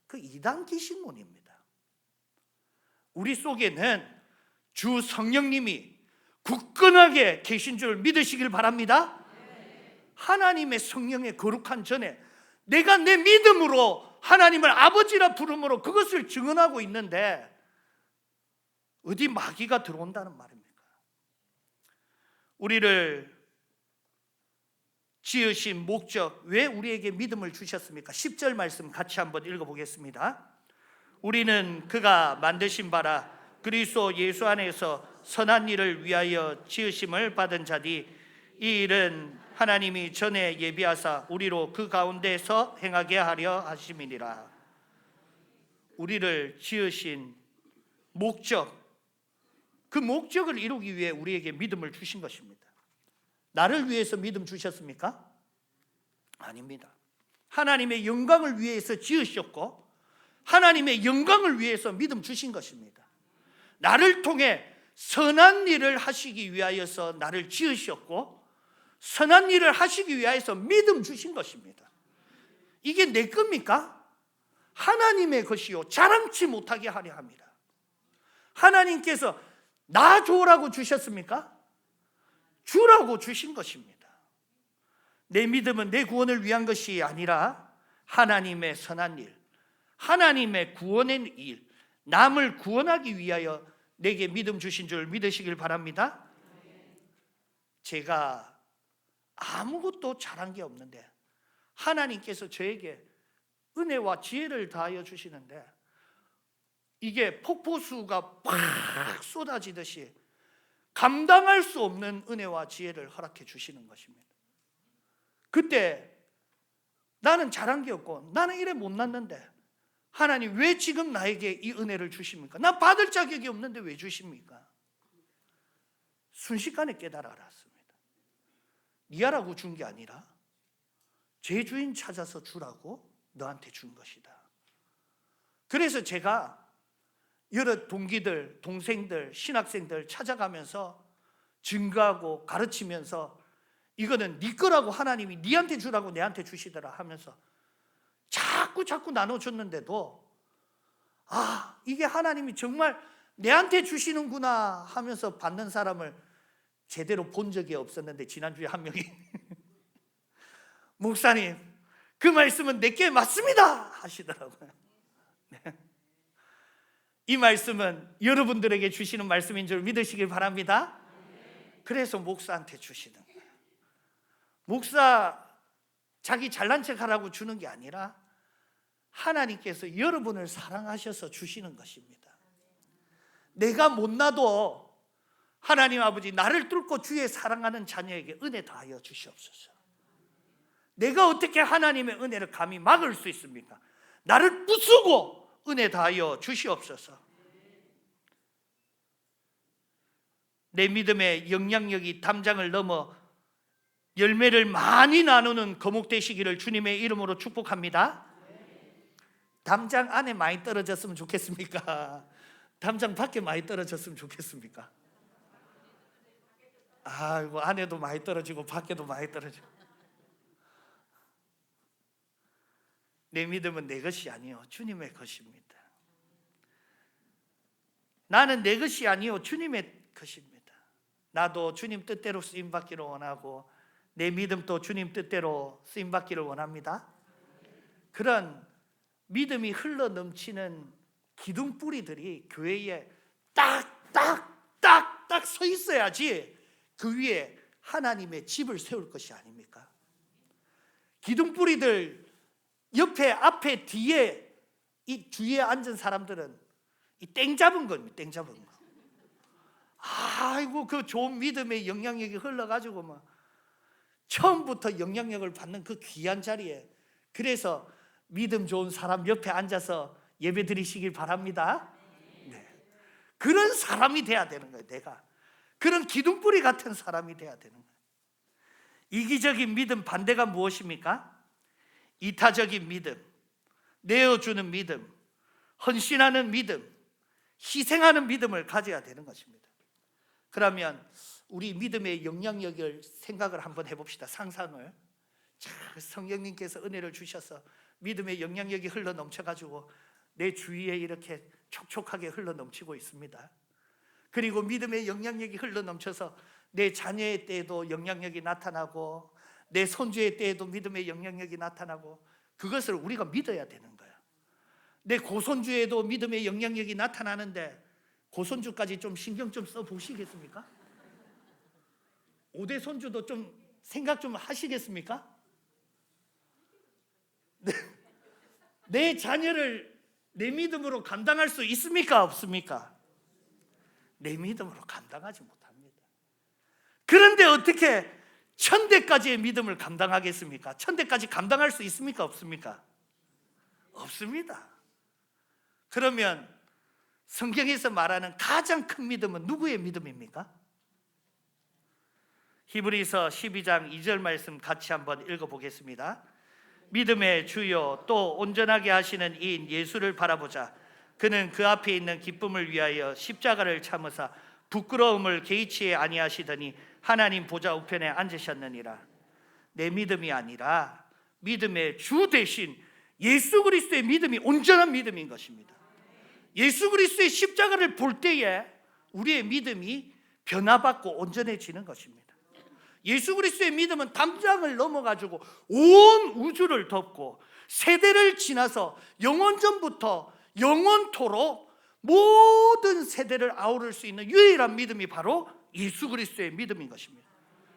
그 이단 귀신론입니다. 우리 속에는 주 성령님이 굳건하게 계신 줄 믿으시길 바랍니다. 하나님의 성령의 거룩한 전에 내가 내 믿음으로 하나님을 아버지라 부름으로 그것을 증언하고 있는데 어디 마귀가 들어온다는 말입니까? 우리를 지으신 목적, 왜 우리에게 믿음을 주셨습니까? 10절 말씀 같이 한번 읽어보겠습니다. 우리는 그가 만드신 바라 그리스도 예수 안에서 선한 일을 위하여 지으심을 받은 자니 이 일은 하나님이 전에 예비하사 우리로 그 가운데서 행하게 하려 하심이니라. 우리를 지으신 목적, 그 목적을 이루기 위해 우리에게 믿음을 주신 것입니다. 나를 위해서 믿음 주셨습니까? 아닙니다. 하나님의 영광을 위해서 지으셨고 하나님의 영광을 위해서 믿음 주신 것입니다. 나를 통해 선한 일을 하시기 위하여서 나를 지으셨고 선한 일을 하시기 위하여서 믿음 주신 것입니다. 이게 내 겁니까? 하나님의 것이요 자랑치 못하게 하려 합니다. 하나님께서 나 주라고 주셨습니까? 주라고 주신 것입니다. 내 믿음은 내 구원을 위한 것이 아니라 하나님의 선한 일, 하나님의 구원의 일, 남을 구원하기 위하여 내게 믿음 주신 줄 믿으시길 바랍니다. 제가 아무것도 잘한 게 없는데 하나님께서 저에게 은혜와 지혜를 다하여 주시는데 이게 폭포수가 팍 쏟아지듯이 감당할 수 없는 은혜와 지혜를 허락해 주시는 것입니다. 그때 나는 잘한 게 없고 나는 이래 못났는데 하나님 왜 지금 나에게 이 은혜를 주십니까? 나 받을 자격이 없는데 왜 주십니까? 순식간에 깨달아 알았습니다. 니하라고 준 게 아니라 제 주인 찾아서 주라고 너한테 준 것이다. 그래서 제가 여러 동기들, 동생들, 신학생들 찾아가면서 증거하고 가르치면서 이거는 네 거라고 하나님이 니한테 주라고 내한테 주시더라 하면서 자꾸 나눠줬는데도 아, 이게 하나님이 정말 내한테 주시는구나 하면서 받는 사람을 제대로 본 적이 없었는데 지난주에 한 명이 목사님 그 말씀은 내게 맞습니다 하시더라고요. 네. 이 말씀은 여러분들에게 주시는 말씀인 줄 믿으시길 바랍니다. 그래서 목사한테 주시는 거예요. 목사 자기 잘난 척 하라고 주는 게 아니라 하나님께서 여러분을 사랑하셔서 주시는 것입니다. 내가 못나도 하나님 아버지 나를 뚫고 주의 사랑하는 자녀에게 은혜 다하여 주시옵소서. 내가 어떻게 하나님의 은혜를 감히 막을 수 있습니까? 나를 부수고 은혜 다하여 주시옵소서. 내 믿음의 영향력이 담장을 넘어 열매를 많이 나누는 거목 되시기를 주님의 이름으로 축복합니다. 담장 안에 많이 떨어졌으면 좋겠습니까? 담장 밖에 많이 떨어졌으면 좋겠습니까? 아이고, 안에도 많이 떨어지고 밖에도 많이 떨어지고. 내 믿음은 내 것이 아니요 주님의 것입니다. 나는 내 것이 아니요 주님의 것입니다. 나도 주님 뜻대로 쓰임받기를 원하고 내 믿음도 주님 뜻대로 쓰임받기를 원합니다. 그런 믿음이 흘러넘치는 기둥뿌리들이 교회에 딱딱딱딱 서 있어야지 그 위에 하나님의 집을 세울 것이 아닙니까? 기둥뿌리들 옆에, 앞에, 뒤에 이 주위에 앉은 사람들은 이 땡 잡은 겁니다. 땡 잡은 거. 아이고, 그 좋은 믿음의 영향력이 흘러가지고 막 처음부터 영향력을 받는 그 귀한 자리에, 그래서 믿음 좋은 사람 옆에 앉아서 예배 드리시길 바랍니다. 네. 그런 사람이 돼야 되는 거예요. 내가 그런 기둥뿌리 같은 사람이 돼야 되는 거예요. 이기적인 믿음 반대가 무엇입니까? 이타적인 믿음, 내어주는 믿음, 헌신하는 믿음, 희생하는 믿음을 가져야 되는 것입니다. 그러면 우리 믿음의 영향력을 생각을 한번 해봅시다. 상상을. 성령님께서 은혜를 주셔서 믿음의 영향력이 흘러넘쳐가지고 내 주위에 이렇게 촉촉하게 흘러넘치고 있습니다. 그리고 믿음의 영향력이 흘러넘쳐서 내 자녀의 때에도 영향력이 나타나고 내 손주의 때에도 믿음의 영향력이 나타나고, 그것을 우리가 믿어야 되는 거야. 내 고손주에도 믿음의 영향력이 나타나는데 고손주까지 좀 신경 좀 써보시겠습니까? 5대 손주도 좀 생각 좀 하시겠습니까? 내 자녀를 내 믿음으로 감당할 수 있습니까? 없습니까? 내 믿음으로 감당하지 못합니다. 그런데 어떻게 천대까지의 믿음을 감당하겠습니까? 천대까지 감당할 수 있습니까? 없습니까? 없습니다. 그러면 성경에서 말하는 가장 큰 믿음은 누구의 믿음입니까? 히브리서 12장 2절 말씀 같이 한번 읽어보겠습니다. 믿음의 주요 또 온전하게 하시는 이인 예수를 바라보자. 그는 그 앞에 있는 기쁨을 위하여 십자가를 참으사 부끄러움을 개의치 아니하시더니 하나님 보좌 우편에 앉으셨느니라. 내 믿음이 아니라 믿음의 주 대신 예수 그리스도의 믿음이 온전한 믿음인 것입니다. 예수 그리스도의 십자가를 볼 때에 우리의 믿음이 변화받고 온전해지는 것입니다. 예수 그리스도의 믿음은 담장을 넘어가지고 온 우주를 덮고 세대를 지나서 영원전부터 영원토록 모든 세대를 아우를 수 있는 유일한 믿음이 바로 예수 그리스도의 믿음인 것입니다.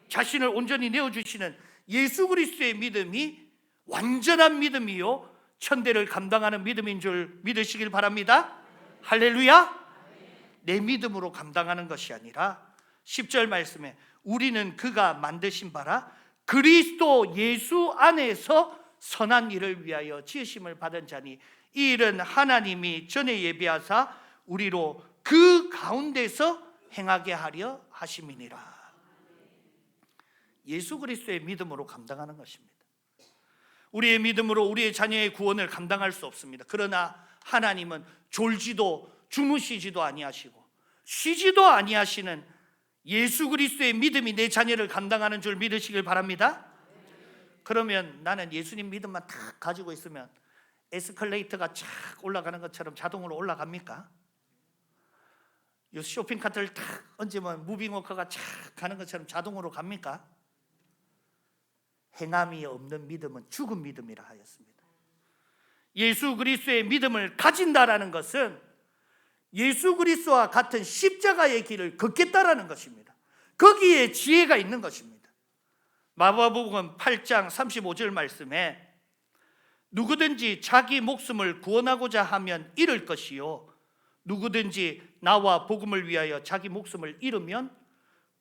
자신을 온전히 내어주시는 예수 그리스도의 믿음이 완전한 믿음이요 천대를 감당하는 믿음인 줄 믿으시길 바랍니다. 할렐루야. 내 믿음으로 감당하는 것이 아니라 10절 말씀에 우리는 그가 만드신 바라 그리스도 예수 안에서 선한 일을 위하여 지으심을 받은 자니 이 일은 하나님이 전에 예비하사 우리로 그 가운데서 행하게 하려 하심이니라. 예수 그리스도의 믿음으로 감당하는 것입니다. 우리의 믿음으로 우리의 자녀의 구원을 감당할 수 없습니다. 그러나 하나님은 졸지도 주무시지도 아니하시고 쉬지도 아니하시는 예수 그리스도의 믿음이 내 자녀를 감당하는 줄 믿으시길 바랍니다. 그러면 나는 예수님 믿음만 딱 가지고 있으면 에스컬레이터가 착 올라가는 것처럼 자동으로 올라갑니까? 이 쇼핑카트를 탁 얹으면 무빙워커가 착 가는 것처럼 자동으로 갑니까? 행함이 없는 믿음은 죽은 믿음이라 하였습니다. 예수 그리스도의 믿음을 가진다라는 것은 예수 그리스도와 같은 십자가의 길을 걷겠다라는 것입니다. 거기에 지혜가 있는 것입니다. 마가복음 8장 35절 말씀에 누구든지 자기 목숨을 구원하고자 하면 잃을 것이요 누구든지 나와 복음을 위하여 자기 목숨을 잃으면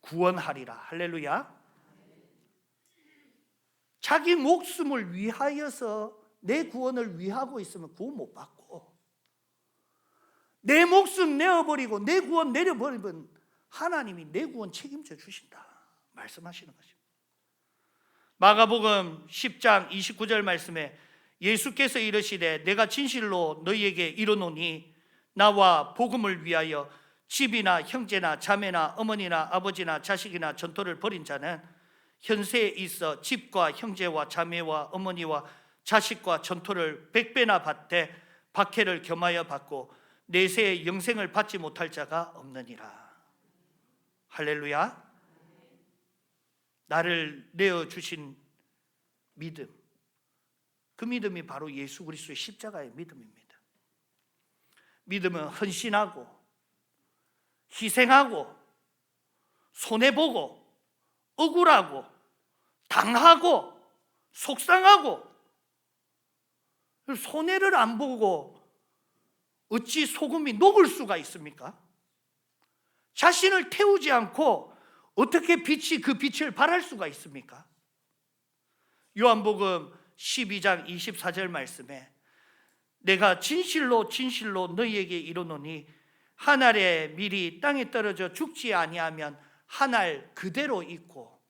구원하리라. 할렐루야. 자기 목숨을 위하여서 내 구원을 위하고 있으면 구원 못 받고, 내 목숨 내어버리고 내 구원 내려버리면 하나님이 내 구원 책임져 주신다 말씀하시는 것입니다. 마가복음 10장 29절 말씀에 예수께서 이르시되 내가 진실로 너희에게 이르노니 나와 복음을 위하여 집이나 형제나 자매나 어머니나 아버지나 자식이나 전토를 벌인 자는 현세에 있어 집과 형제와 자매와 어머니와 자식과 전토를 100배나 받되 박해를 겸하여 받고 내세의 영생을 받지 못할 자가 없느니라. 할렐루야. 나를 내어주신 믿음, 그 믿음이 바로 예수 그리스도의 십자가의 믿음입니다. 믿음은 헌신하고 희생하고 손해보고 억울하고 당하고 속상하고, 손해를 안 보고 어찌 소금이 녹을 수가 있습니까? 자신을 태우지 않고 어떻게 빛이 그 빛을 발할 수가 있습니까? 요한복음 12장 24절 말씀에 내가 진실로 진실로 너희에게 이르노니 한 알의 밀이 땅에 떨어져 죽지 아니하면 한 알 그대로 있고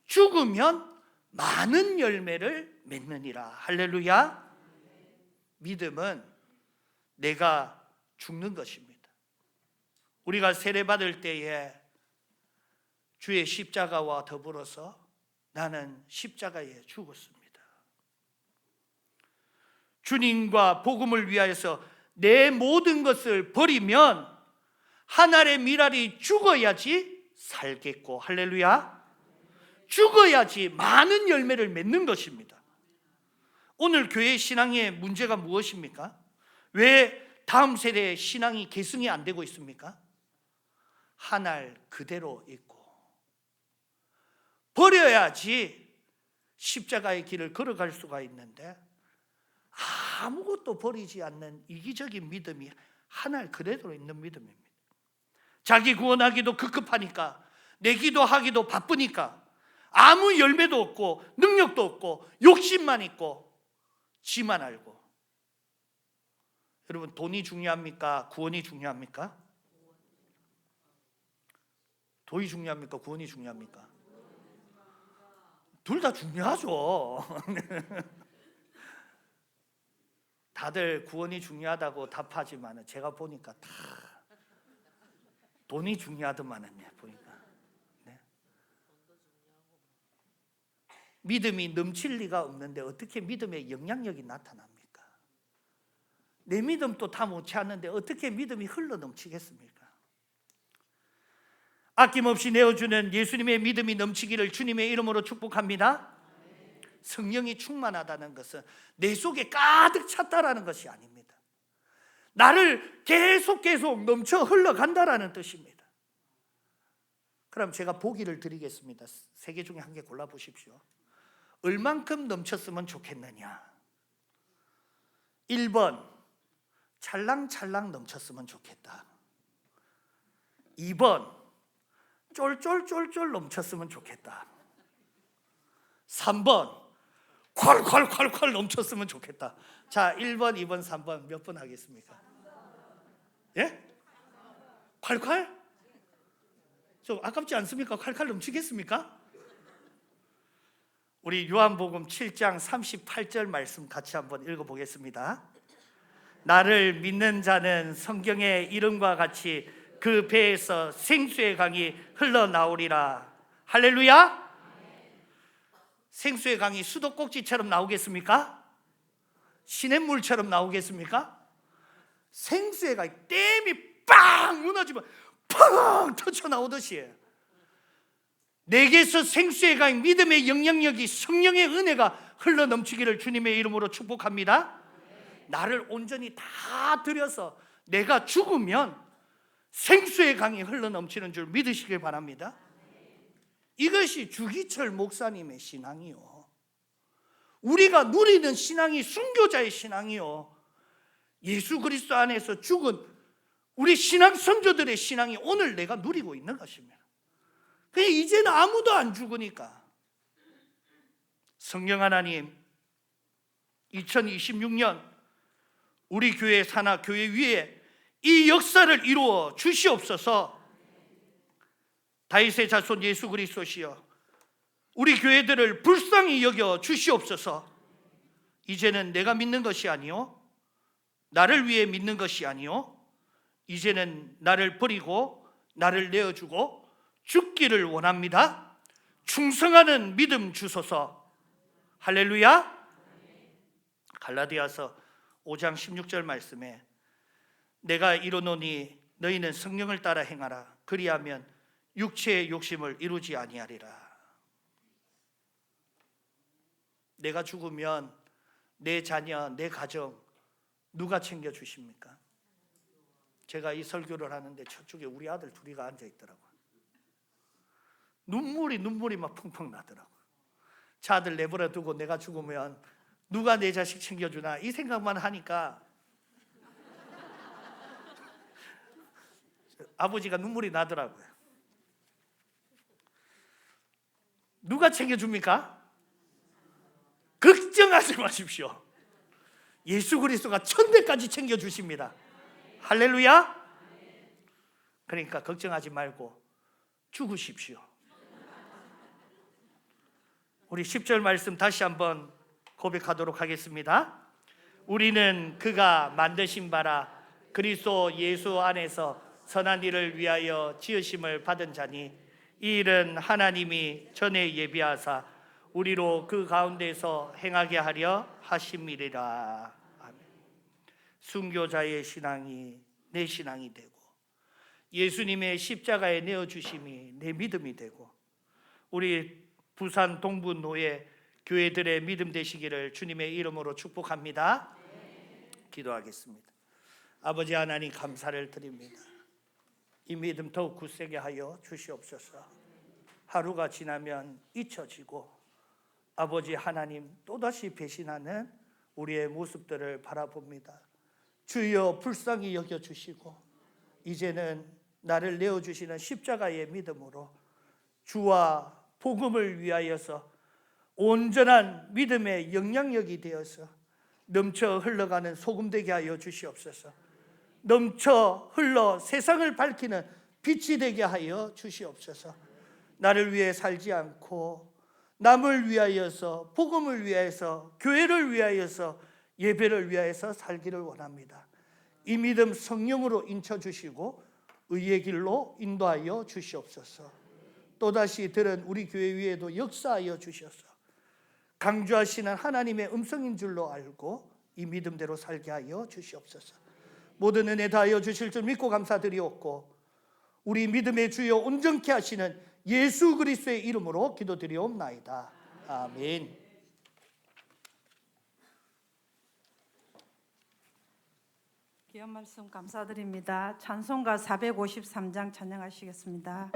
죽으면 많은 열매를 맺느니라. 할렐루야. 믿음은 내가 죽는 것입니다. 우리가 세례받을 때에 주의 십자가와 더불어서 나는 십자가에 죽었습니다. 주님과 복음을 위하여서 내 모든 것을 버리면 한 알의 밀알이 죽어야지 살겠고, 할렐루야, 죽어야지 많은 열매를 맺는 것입니다. 오늘 교회 신앙의 문제가 무엇입니까? 왜 다음 세대의 신앙이 계승이 안 되고 있습니까? 한 알 그대로 있고, 버려야지 십자가의 길을 걸어갈 수가 있는데 아무것도 버리지 않는 이기적인 믿음이 한 알 그대로 있는 믿음입니다. 자기 구원하기도 급급하니까, 내 기도하기도 바쁘니까 아무 열매도 없고 능력도 없고 욕심만 있고 지만 알고. 여러분, 돈이 중요합니까? 구원이 중요합니까? 돈이 중요합니까? 구원이 중요합니까? 둘 다 중요하죠. 다들 구원이 중요하다고 답하지만 제가 보니까 다 돈이 중요하더만은 보니까. 네. 믿음이 넘칠 리가 없는데 어떻게 믿음의 영향력이 나타납니까? 내 믿음도 다 못치 않는데 어떻게 믿음이 흘러 넘치겠습니까? 아낌없이 내어주는 예수님의 믿음이 넘치기를 주님의 이름으로 축복합니다. 성령이 충만하다는 것은 내 속에 가득 찼다라는 것이 아닙니다. 나를 계속 넘쳐 흘러간다라는 뜻입니다. 그럼 제가 보기를 드리겠습니다. 세 개 중에 한 개 골라보십시오. 얼만큼 넘쳤으면 좋겠느냐? 1번, 찰랑찰랑 넘쳤으면 좋겠다. 2번, 쫄쫄쫄쫄 넘쳤으면 좋겠다. 3번, 콸콸콸콸 넘쳤으면 좋겠다. 자, 1번, 2번, 3번 몇 번 하겠습니까? 예? 콸콸? 좀 아깝지 않습니까? 콸콸 넘치겠습니까? 우리 요한복음 7장 38절 말씀 같이 한번 읽어보겠습니다. 나를 믿는 자는 성경의 이름과 같이 그 배에서 생수의 강이 흘러나오리라. 할렐루야. 생수의 강이 수도꼭지처럼 나오겠습니까? 시냇물처럼 나오겠습니까? 생수의 강이 댐이 빵 무너지면 팡 터쳐 나오듯이 내게서 생수의 강, 믿음의 영향력이, 성령의 은혜가 흘러넘치기를 주님의 이름으로 축복합니다. 나를 온전히 다 들여서 내가 죽으면 생수의 강이 흘러넘치는 줄 믿으시길 바랍니다. 이것이 주기철 목사님의 신앙이요, 우리가 누리는 신앙이 순교자의 신앙이요, 예수 그리스도 안에서 죽은 우리 신앙 선조들의 신앙이 오늘 내가 누리고 있는 것입니다. 그냥 이제는 아무도 안 죽으니까 성령 하나님, 2026년 우리 교회 산하 교회 위에 이 역사를 이루어 주시옵소서. 다윗의 자손 예수 그리스도시여, 우리 교회들을 불쌍히 여겨 주시옵소서. 이제는 내가 믿는 것이 아니요 나를 위해 믿는 것이 아니요 이제는 나를 버리고 나를 내어주고 죽기를 원합니다. 충성하는 믿음 주소서. 할렐루야. 갈라디아서 5장 16절 말씀에 내가 이르노니 너희는 성령을 따라 행하라. 그리하면 육체의 욕심을 이루지 아니하리라. 내가 죽으면 내 자녀, 내 가정 누가 챙겨주십니까? 제가 이 설교를 하는데 저쪽에 우리 아들 둘이가 앉아있더라고요. 눈물이 막 펑펑 나더라고요. 저 아들 내버려 두고 내가 죽으면 누가 내 자식 챙겨주나 이 생각만 하니까 아버지가 눈물이 나더라고요. 누가 챙겨줍니까? 걱정하지 마십시오. 예수 그리스도가 천대까지 챙겨주십니다. 할렐루야. 그러니까 걱정하지 말고 죽으십시오. 우리 10절 말씀 다시 한번 고백하도록 하겠습니다. 우리는 그가 만드신 바라 그리스도 예수 안에서 선한 일을 위하여 지으심을 받은 자니 이 일은 하나님이 전에 예비하사 우리로 그 가운데서 행하게 하려 하심이리라. 아멘. 순교자의 신앙이 내 신앙이 되고 예수님의 십자가에 내어주심이 내 믿음이 되고 우리 부산 동부노예 교회들의 믿음 되시기를 주님의 이름으로 축복합니다. 기도하겠습니다. 아버지 하나님 감사를 드립니다. 이 믿음 더욱 굳세게 하여 주시옵소서. 하루가 지나면 잊혀지고 아버지 하나님 또다시 배신하는 우리의 모습들을 바라봅니다. 주여 불쌍히 여겨주시고 이제는 나를 내어주시는 십자가의 믿음으로 주와 복음을 위하여서 온전한 믿음의 영향력이 되어서 넘쳐 흘러가는 소금 되게 하여 주시옵소서. 넘쳐 흘러 세상을 밝히는 빛이 되게 하여 주시옵소서. 나를 위해 살지 않고 남을 위하여서 복음을 위하여서 교회를 위하여서 예배를 위하여서 살기를 원합니다. 이 믿음 성령으로 인쳐주시고 의의 길로 인도하여 주시옵소서. 또다시 들은 우리 교회 위에도 역사하여 주셔서 강조하시는 하나님의 음성인 줄로 알고 이 믿음대로 살게 하여 주시옵소서. 모든 은혜 다하여 주실 줄 믿고 감사드리옵고 우리 믿음의 주여 온전케 하시는 예수 그리스도의 이름으로 기도드리옵나이다. 아멘. 귀한 말씀 감사드립니다. 찬송가 453장 찬양하시겠습니다.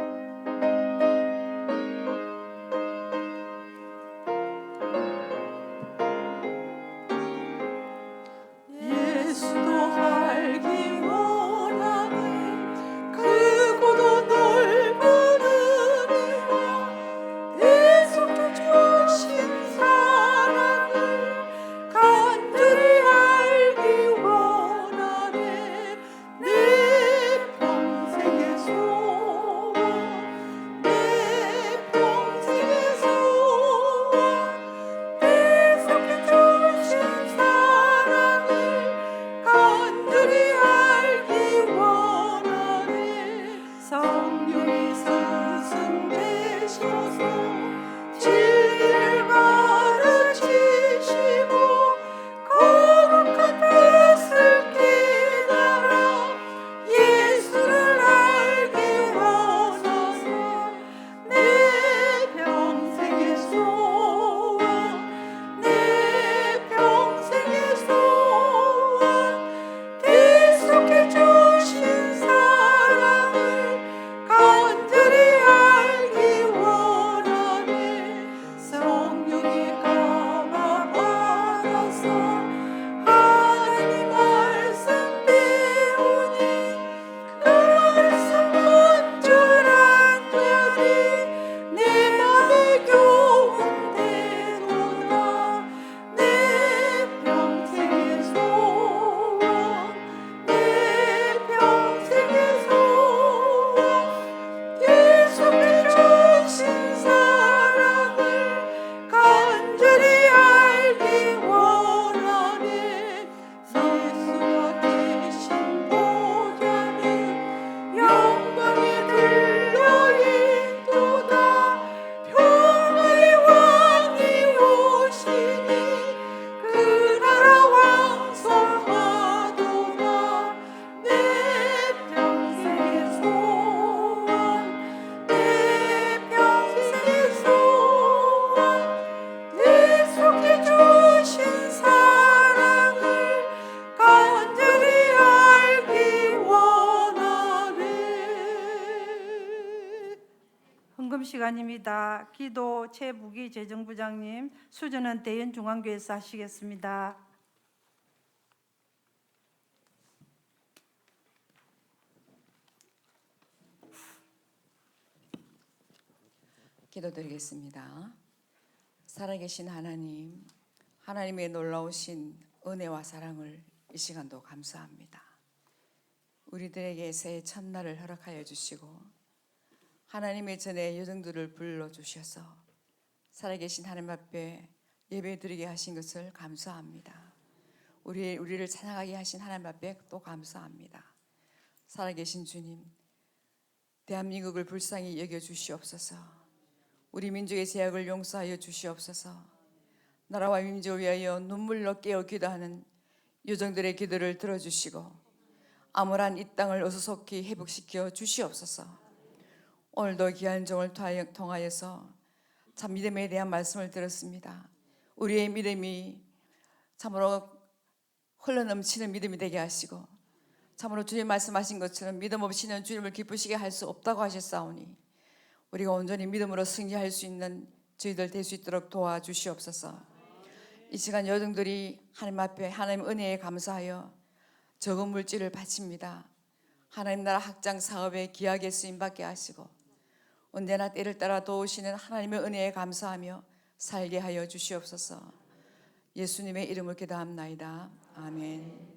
시간입니다. 기도 최무기 재정부장님, 수저는 대연중앙교회에서 하시겠습니다. 기도드리겠습니다. 살아계신 하나님, 하나님의 놀라우신 은혜와 사랑을 이 시간도 감사합니다. 우리들에게 새해 첫날을 허락하여 주시고 하나님의 전에 여정들을 불러주셔서 살아계신 하나님 앞에 예배드리게 하신 것을 감사합니다. 우리를 찬양하게 하신 하나님 앞에 또 감사합니다. 살아계신 주님, 대한민국을 불쌍히 여겨주시옵소서. 우리 민족의 죄악을 용서하여 주시옵소서. 나라와 민족을 위하여 눈물로 깨어 기도하는 요정들의 기도를 들어주시고 암울한 이 땅을 어수속히 회복시켜 주시옵소서. 오늘도 귀한 종을 통하여서 참 믿음에 대한 말씀을 들었습니다. 우리의 믿음이 참으로 흘러넘치는 믿음이 되게 하시고 참으로 주님 말씀하신 것처럼 믿음 없이는 주님을 기쁘시게 할 수 없다고 하셨사오니 우리가 온전히 믿음으로 승리할 수 있는 저희들 될 수 있도록 도와주시옵소서. 이 시간 여정들이 하나님 앞에 하나님 은혜에 감사하여 적은 물질을 바칩니다. 하나님 나라 확장 사업에 귀하게 쓰임받게 하시고 언제나 때를 따라 도우시는 하나님의 은혜에 감사하며 살게 하여 주시옵소서. 예수님의 이름을 기도합나이다. 아멘.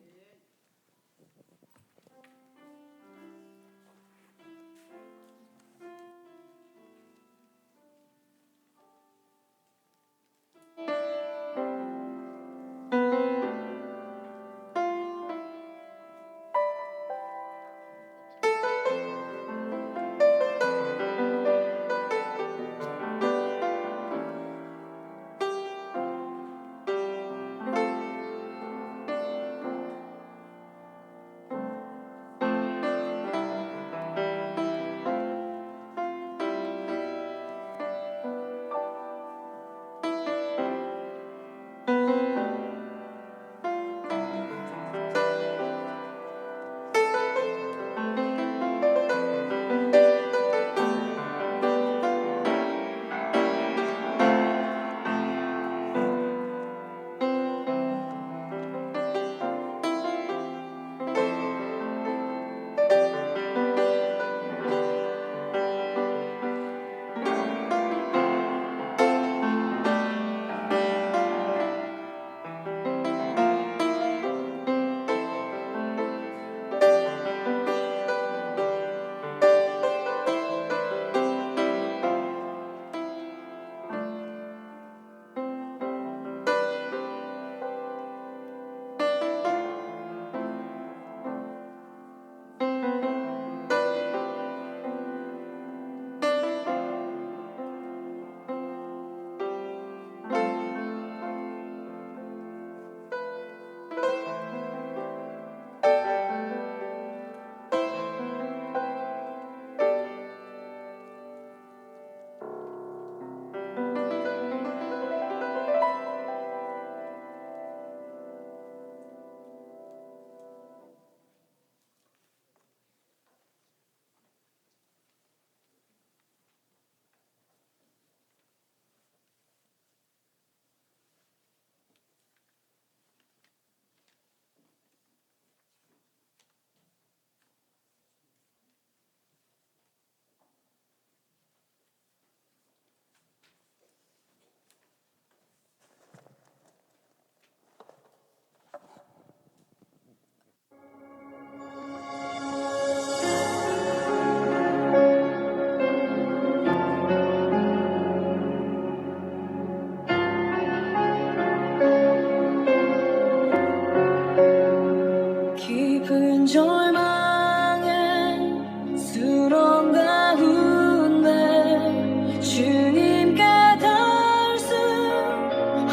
깊은 절망에 수렁 가운데 주님께 닿을 수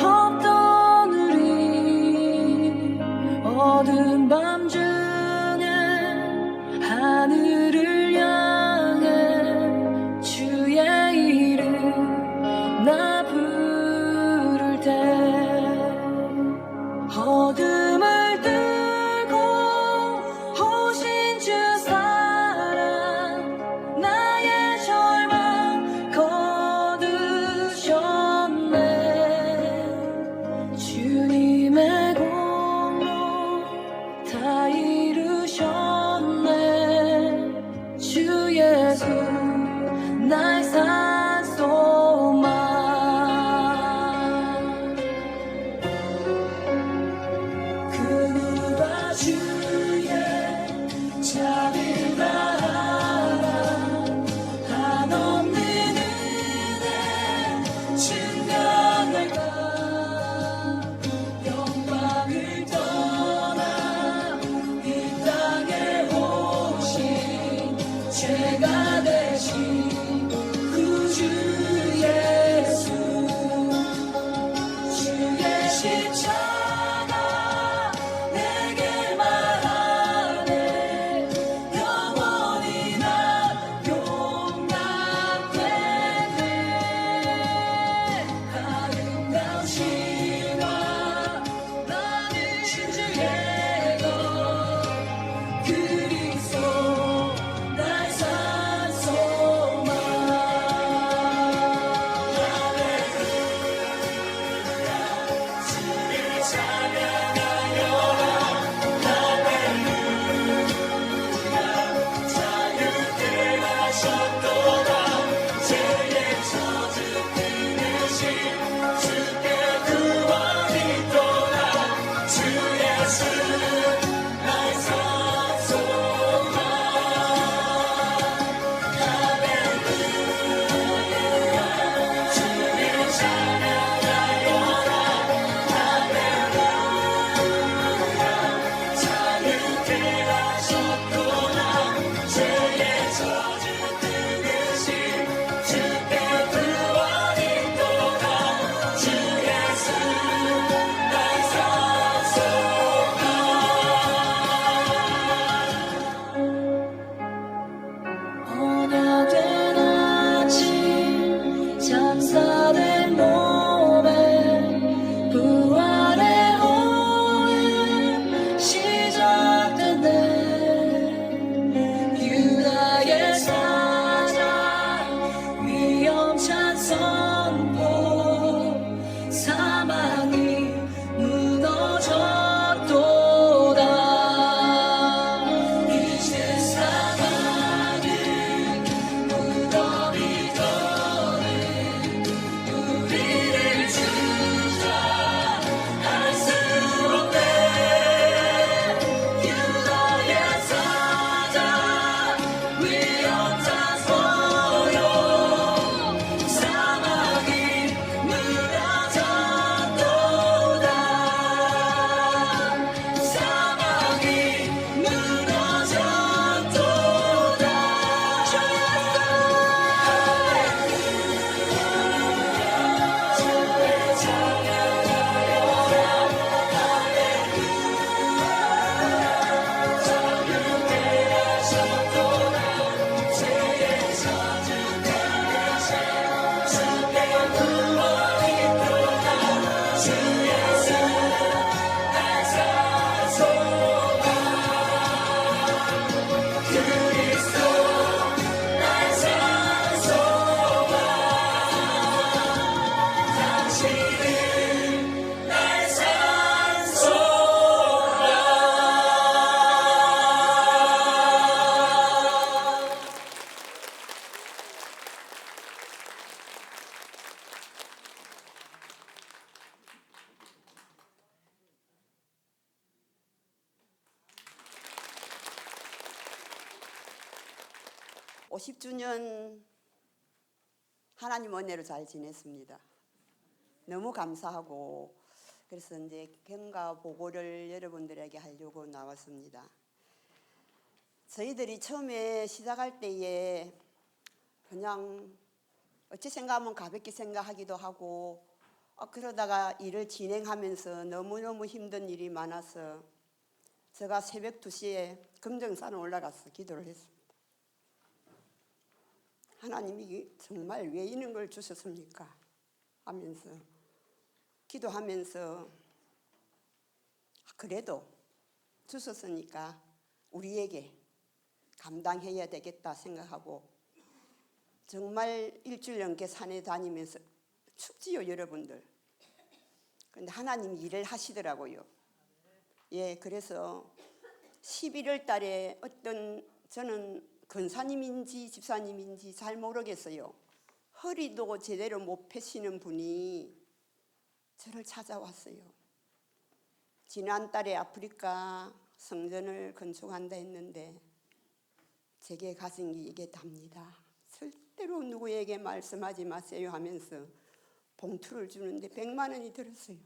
없던 우리 어두운 밤 중에 하늘을 향해 주의 이름 나 부를 때 어둠을 오신 주 사랑 나의 절망 50주년 하나님 은혜로 잘 지냈습니다. 너무 감사하고 그래서 이제 경과 보고를 여러분들에게 하려고 나왔습니다. 저희들이 처음에 시작할 때에 그냥 어찌 생각하면 가볍게 생각하기도 하고 그러다가 일을 진행하면서 너무너무 힘든 일이 많아서 제가 새벽 2시에 금정산에 올라가서 기도를 했습니다. 하나님이 정말 왜 이런 걸 주셨습니까? 하면서 기도하면서 그래도 주셨으니까 우리에게 감당해야 되겠다 생각하고 정말 일주일 넘게 산에 다니면서 춥지요 여러분들. 그런데 하나님이 일을 하시더라고요. 예, 그래서 11월 달에 저는 권사님인지 집사님인지 잘 모르겠어요. 허리도 제대로 못 펴시는 분이 저를 찾아왔어요. 지난달에 아프리카 성전을 건축한다 했는데 제게 가진 게 이게 답니다. 절대로 누구에게 말씀하지 마세요 하면서 봉투를 주는데 100만 원이 들었어요.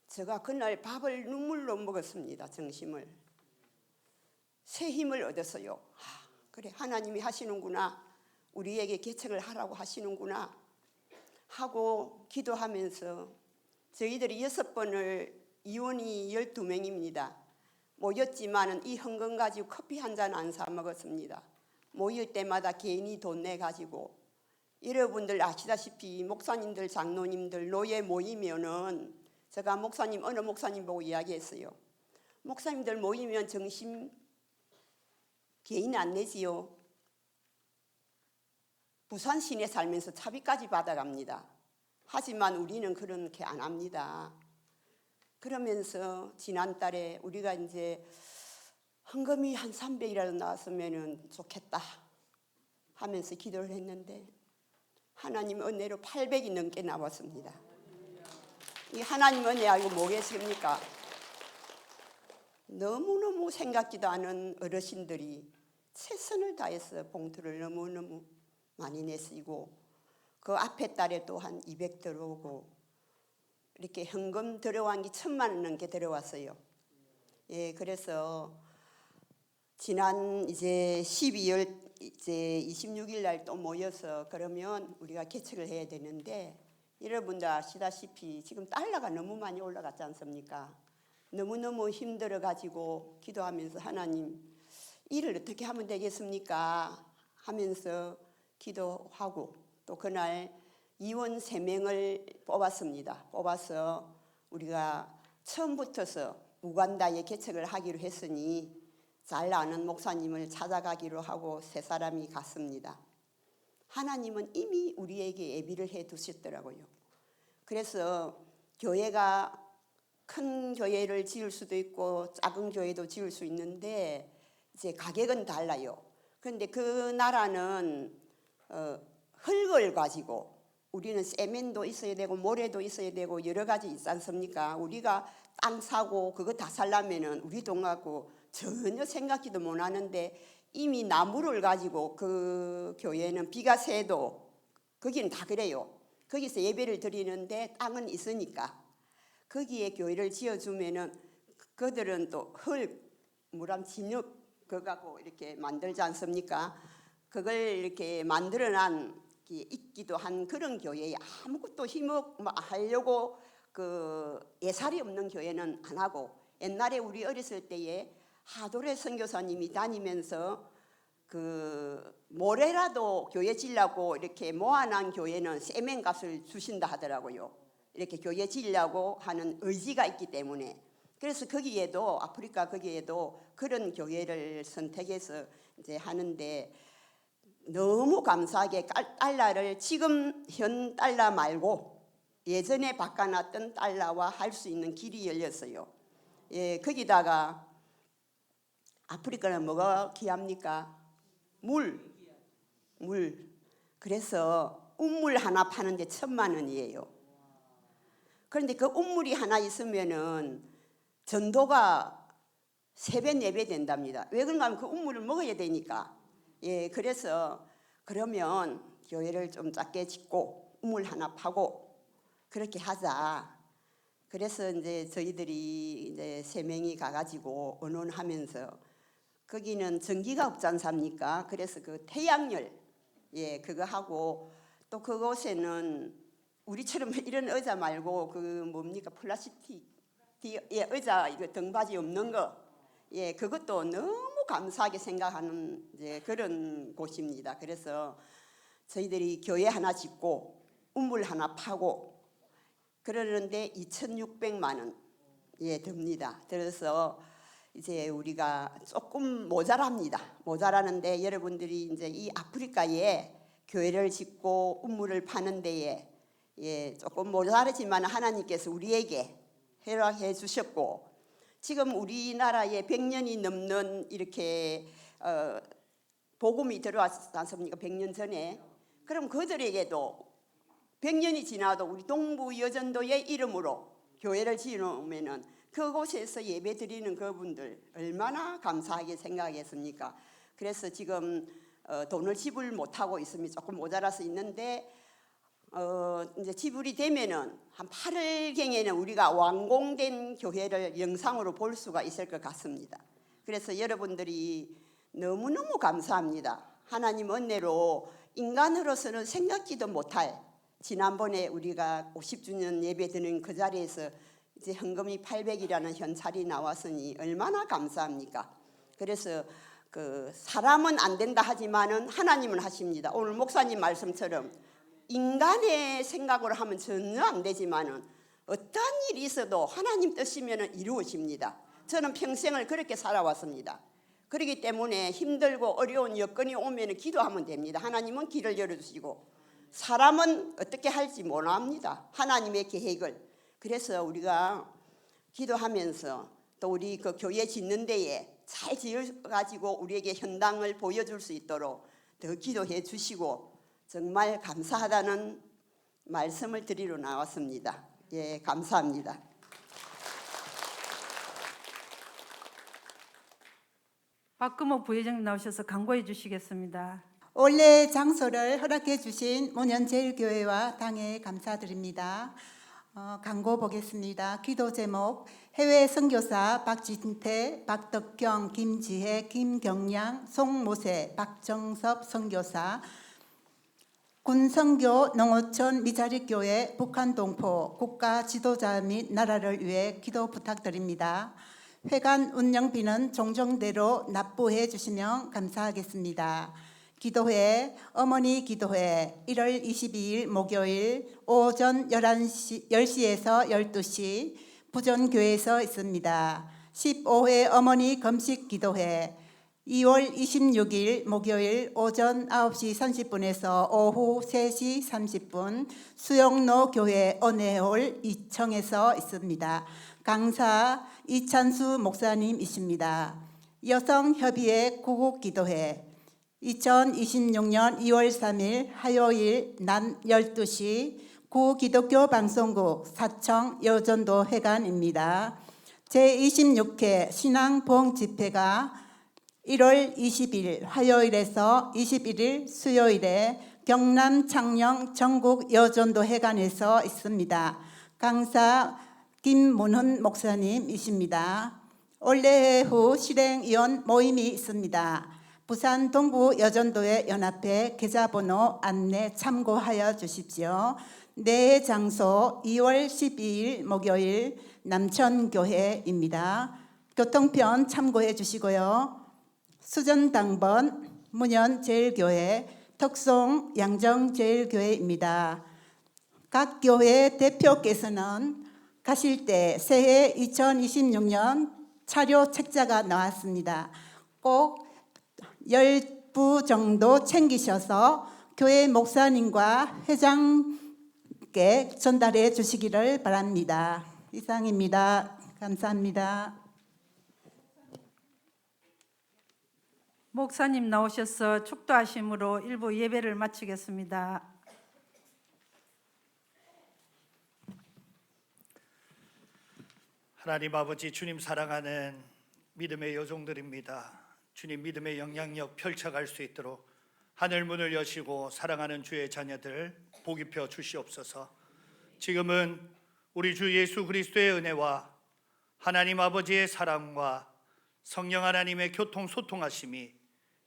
제가 그날 밥을 눈물로 먹었습니다. 정심을. 새 힘을 얻었어요. 그래 하나님이 하시는구나. 우리에게 개척을 하라고 하시는구나 하고 기도하면서 저희들이 6번을 이혼이 12명입니다. 모였지만은 이 헌금 가지고 커피 한 잔 안 사 먹었습니다. 모일 때마다 개인이 돈 내 가지고 여러분들 아시다시피 목사님들 장로님들 노예 모이면은 제가 목사님 어느 목사님 보고 이야기했어요. 목사님들 모이면 정심 개인 안 내지요. 부산 시내 살면서 차비까지 받아갑니다. 하지만 우리는 그렇게 안 합니다. 그러면서 지난달에 우리가 이제 헌금이 한 300이라도 나왔으면 좋겠다 하면서 기도를 했는데 하나님 은혜로 800이 넘게 나왔습니다. 이 하나님 은혜 알고 뭐겠습니까? 너무너무 생각지도 않은 어르신들이 최선을 다해서 봉투를 너무너무 많이 내시고 그 앞에 달에 또 한 200 들어오고 이렇게 현금 들어간 게 1000만 원 넘게 들어왔어요. 예, 그래서 지난 이제 12월 이제 26일 날 또 모여서 그러면 우리가 개척을 해야 되는데 여러분들 아시다시피 지금 달러가 너무 많이 올라갔지 않습니까? 너무너무 힘들어 가지고 기도하면서 하나님 일을 어떻게 하면 되겠습니까? 하면서 기도하고 또 그날 이원 3명을 뽑았습니다. 뽑아서 우리가 처음부터서 우간다에 개척을 하기로 했으니 잘 아는 목사님을 찾아가기로 하고 3사람이 갔습니다. 하나님은 이미 우리에게 예비를 해 두셨더라고요. 그래서 교회가 큰 교회를 지을 수도 있고 작은 교회도 지을 수 있는데 이제 가격은 달라요. 그런데 그 나라는 흙을 가지고 우리는 세면도 있어야 되고 모래도 있어야 되고 여러 가지 있지 않습니까? 우리가 땅 사고 그거 다 살려면은 우리 동하고 전혀 생각지도 못하는데 이미 나무를 가지고 그 교회는 비가 새도 거기는 다 그래요. 거기서 예배를 드리는데 땅은 있으니까 거기에 교회를 지어주면은 그들은 또 무람 진흙 그거 갖고 이렇게 만들지 않습니까? 그걸 이렇게 만들어난 있기도 한 그런 교회에 아무것도 하려고 그 예살이 없는 교회는 안 하고 옛날에 우리 어렸을 때에 하도래 선교사님이 다니면서 그 모래라도 교회 지려고 이렇게 모아놓은 교회는 세면값을 주신다 하더라고요. 이렇게 교회 지려고 하는 의지가 있기 때문에 그래서 거기에도 아프리카 거기에도 그런 교회를 선택해서 이제 하는데 너무 감사하게 달러를 지금 현 달러 말고 예전에 바꿔놨던 달러와 할 수 있는 길이 열렸어요. 예, 거기다가 아프리카는 뭐가 귀합니까? 물. 그래서 우물 하나 파는데 1000만 원이에요. 그런데 그 우물이 하나 있으면은 전도가 3배, 4배 된답니다. 왜 그런가 하면 그 우물을 먹어야 되니까. 예, 그래서 그러면 교회를 좀 작게 짓고 우물 하나 파고 그렇게 하자. 그래서 이제 저희들이 이제 3명이 가가지고 의논하면서 거기는 전기가 없지 않습니까? 그래서 그 태양열 예 그거 하고 또 그곳에는 우리처럼 이런 의자 말고 그 뭡니까 플라스틱 예 의자 이거 등받이 없는 거 예 그것도 너무 감사하게 생각하는 이제 그런 곳입니다. 그래서 저희들이 교회 하나 짓고 우물 하나 파고 그러는데 2,600만 원 예 듭니다. 그래서 이제 우리가 조금 모자랍니다. 모자라는데 여러분들이 이제 이 아프리카에 교회를 짓고 우물을 파는 데에 예 조금 모자라지만 하나님께서 우리에게 허락해 주셨고 지금 우리나라에 100년이 넘는 이렇게 복음이 들어왔지 않습니까? 100년 전에. 그럼 그들에게도 100년이 지나도 우리 동부 여전도의 이름으로 교회를 지어놓으면은 그곳에서 예배 드리는 그분들 얼마나 감사하게 생각하겠습니까? 그래서 지금 돈을 지불 못하고 있습니다. 조금 모자라서 있는데 이제 지불이 되면은 한 8월경에는 우리가 완공된 교회를 영상으로 볼 수가 있을 것 같습니다. 그래서 여러분들이 너무너무 감사합니다. 하나님 은혜로 인간으로서는 생각지도 못할 지난번에 우리가 50주년 예배 드는 그 자리에서 이제 헌금이 800이라는 현찰이 나왔으니 얼마나 감사합니까? 그래서 그 사람은 안 된다 하지만은 하나님은 하십니다. 오늘 목사님 말씀처럼 인간의 생각으로 하면 전혀 안 되지만은 어떤 일이 있어도 하나님 뜻이면은 이루어집니다. 저는 평생을 그렇게 살아왔습니다. 그렇기 때문에 힘들고 어려운 여건이 오면은 기도하면 됩니다. 하나님은 길을 열어주시고 사람은 어떻게 할지 모릅니다. 하나님의 계획을. 그래서 우리가 기도하면서 또 우리 그 교회 짓는 데에 잘 지어가지고 우리에게 현당을 보여줄 수 있도록 더 기도해 주시고 정말 감사하다는 말씀을 드리러 나왔습니다. 예, 감사합니다. 박금호 부회장님 나오셔서 강구해 주시겠습니다. 원래 장소를 허락해 주신 문현제일교회와 당에 감사드립니다. 강고 보겠습니다. 기도 제목 해외 선교사 박진태, 박덕경, 김지혜, 김경량, 송모세, 박정섭 선교사 군선교 농어촌 미자립교회 북한 동포 국가 지도자 및 나라를 위해 기도 부탁드립니다. 회관 운영비는 종정대로 납부해 주시면 감사하겠습니다. 기도회, 어머니 기도회 1월 22일 목요일 오전 10시에서 12시 부전교회에서 있습니다. 15회 어머니 금식 기도회 2월 26일 목요일 오전 9시 30분에서 오후 3시 30분 수영로 교회 은혜홀 2층에서 있습니다. 강사 이찬수 목사님이십니다. 여성협의회 구국기도회 2026년 2월 3일 화요일 낮 12시 구기독교 방송국 사청 여전도 회관입니다. 제26회 신앙봉 집회가 1월 20일 화요일에서 21일 수요일에 경남 창녕 전국 여전도 회관에서 있습니다. 강사 김문훈 목사님이십니다. 올해 후 실행위원 모임이 있습니다. 부산 동부 여전도회 연합회 계좌번호 안내 참고하여 주십시오. 내 장소 2월 12일 목요일 남천교회입니다. 교통편 참고해 주시고요. 수전당번 문현제일교회, 덕송 양정제일교회입니다. 각 교회 대표께서는 가실 때 새해 2026년 차료 책자가 나왔습니다. 꼭 10부 정도 챙기셔서 교회 목사님과 회장께 전달해 주시기를 바랍니다. 이상입니다. 감사합니다. 목사님 나오셔서 축도하심으로 일부 예배를 마치겠습니다. 하나님 아버지, 주님 사랑하는 믿음의 여종들입니다. 주님 믿음의 영향력 펼쳐갈 수 있도록 하늘 문을 여시고 사랑하는 주의 자녀들 복 입혀 주시옵소서. 지금은 우리 주 예수 그리스도의 은혜와 하나님 아버지의 사랑과 성령 하나님의 교통 소통하심이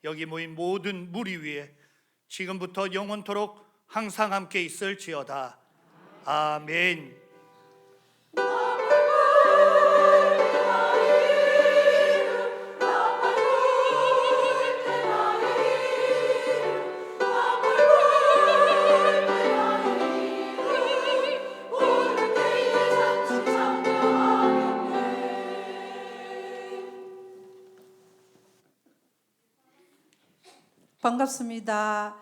여기 모인 모든 무리 위에 지금부터 영원토록 항상 함께 있을지어다. 아멘. 반갑습니다.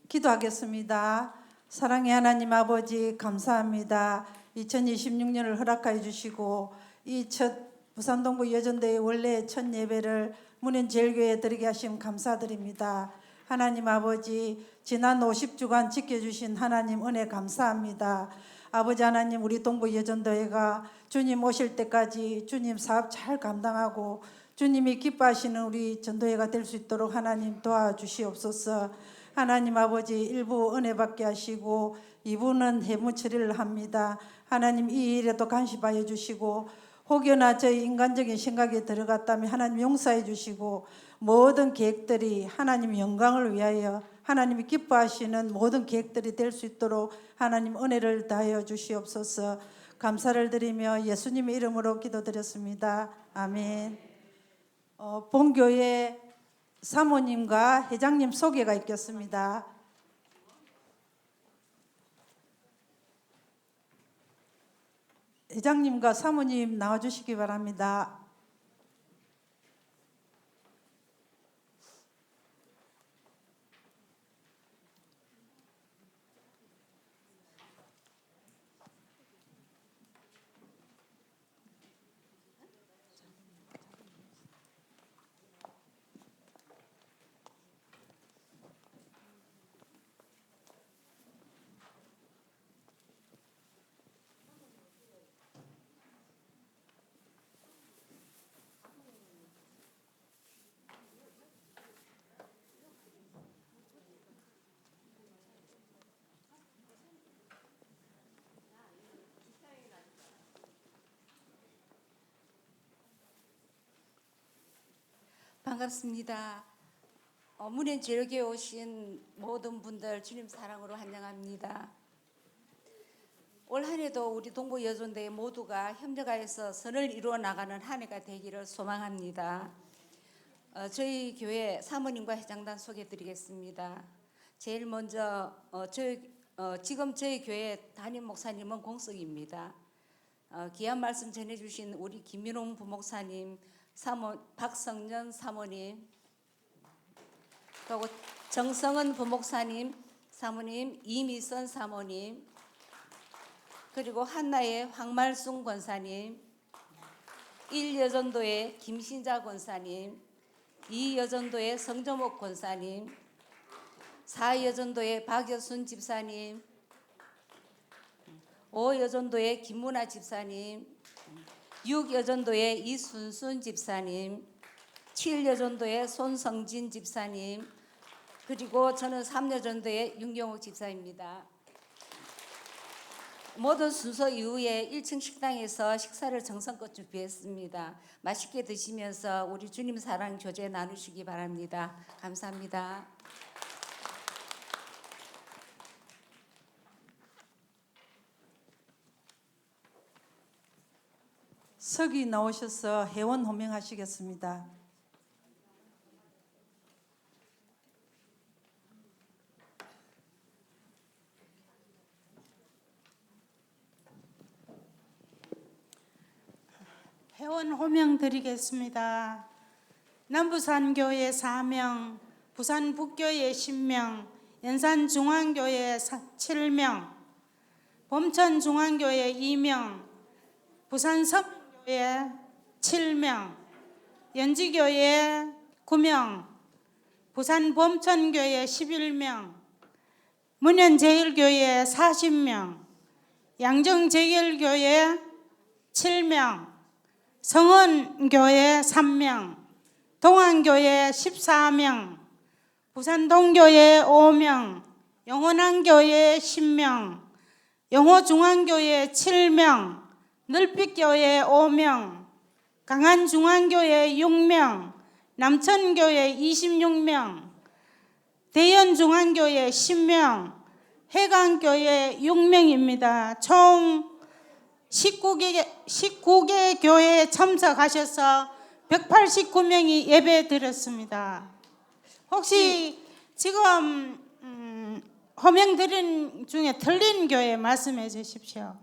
기도하겠습니다. 사랑의 하나님 아버지 감사합니다. 2026년을 허락하여 주시고 이 첫 부산동부 여전도의 원래 첫 예배를 문현제일교회에 드리게 하심 감사드립니다. 하나님 아버지 지난 50주간 지켜주신 하나님 은혜 감사합니다. 아버지 하나님 우리 동부 여전도회가 주님 오실 때까지 주님 사업 잘 감당하고 주님이 기뻐하시는 우리 전도회가 될 수 있도록 하나님 도와주시옵소서. 하나님 아버지 일부 은혜 받게 하시고 이부는 해무 처리를 합니다. 하나님 이 일에도 간섭하여 주시고 혹여나 저희 인간적인 생각에 들어갔다면 하나님 용서해 주시고 모든 계획들이 하나님 영광을 위하여 하나님이 기뻐하시는 모든 계획들이 될 수 있도록 하나님 은혜를 다하여 주시옵소서. 감사를 드리며 예수님의 이름으로 기도드렸습니다. 아멘. 본교회 사모님과 회장님 소개가 있겠습니다. 회장님과 사모님 나와주시기 바랍니다. 반갑습니다. 문현제일교회 오신 모든 분들 주님 사랑으로 환영합니다. 올 한 해도 우리 동부 여전대 모두가 협력하여서 선을 이루어 나가는 한 해가 되기를 소망합니다. 저희 교회 사모님과 회장단 소개해드리겠습니다. 제일 먼저 지금 저희 교회 담임 목사님은 공석입니다. 귀한 말씀 전해주신 우리 김민홍 부목사님, 박성년 사모님, 그리고 정성은 부목사님, 사모님, 이미선 사모님, 그리고 한나의 황말순 권사님, 1여전도의 김신자 권사님, 2여전도의 성조목 권사님, 4여전도의 박여순 집사님, 5여전도의 김문아 집사님, 6여전도의 이순순 집사님, 7여전도의 손성진 집사님, 그리고 저는 3여전도의 윤경옥 집사입니다. 모든 순서 이후에 1층 식당에서 식사를 정성껏 준비했습니다. 맛있게 드시면서 우리 주님 사랑 교제 나누시기 바랍니다. 감사합니다. 석이 나오셔서 회원 호명하시겠습니다. 회원 호명 드리겠습니다. 남부산교회 4명, 부산북교회 10명, 연산중앙교회 7명, 범천중앙교회 2명, 부산석교회 7명, 연지교회 9명, 부산범천교회 11명, 문현제일교회 40명, 양정제일교회 7명, 성원교회 3명, 동안교회 14명, 부산동교회 5명, 영원한교회 10명, 영호중앙교회 7명, 늘빛교회 5명, 강한중앙교회 6명, 남천교회 26명, 대연중앙교회 10명, 해강교회 6명입니다. 총 19개 교회에 참석하셔서 189명이 예배 드렸습니다. 혹시 지금 호명 드린 중에 틀린 교회 말씀해 주십시오.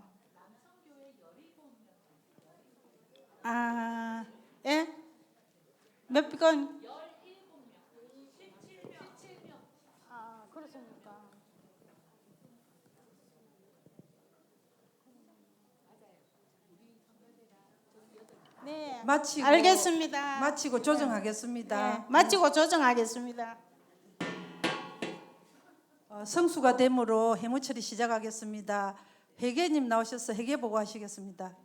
아, 예? 몇 건? 아, 그렇습니까? 네, 마치고 알겠습니다. 마치고 조정하겠습니다. 네, 마치고 조정하겠습니다. 성수가 됨으로 해무처리 시작하겠습니다. 회계님 나오셔서 회계 보고하시겠습니다.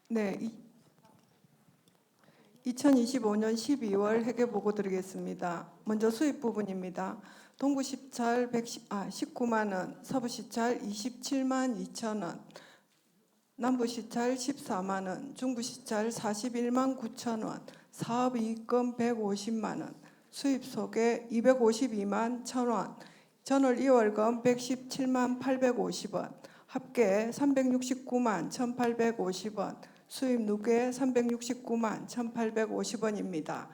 네, 2025년 12월 회계보고 드리겠습니다. 먼저 수입 부분입니다. 동구 시찰 19만 원, 서부 시찰 27만 2천 원, 남부 시찰 14만 원, 중부 시찰 41만 9천 원, 사업 이익금 150만 원, 수입 소개 252만 1천 원, 전월 2월금 117만 850원, 합계 369만 1,850원, 수입 누계 369만 1,850원입니다.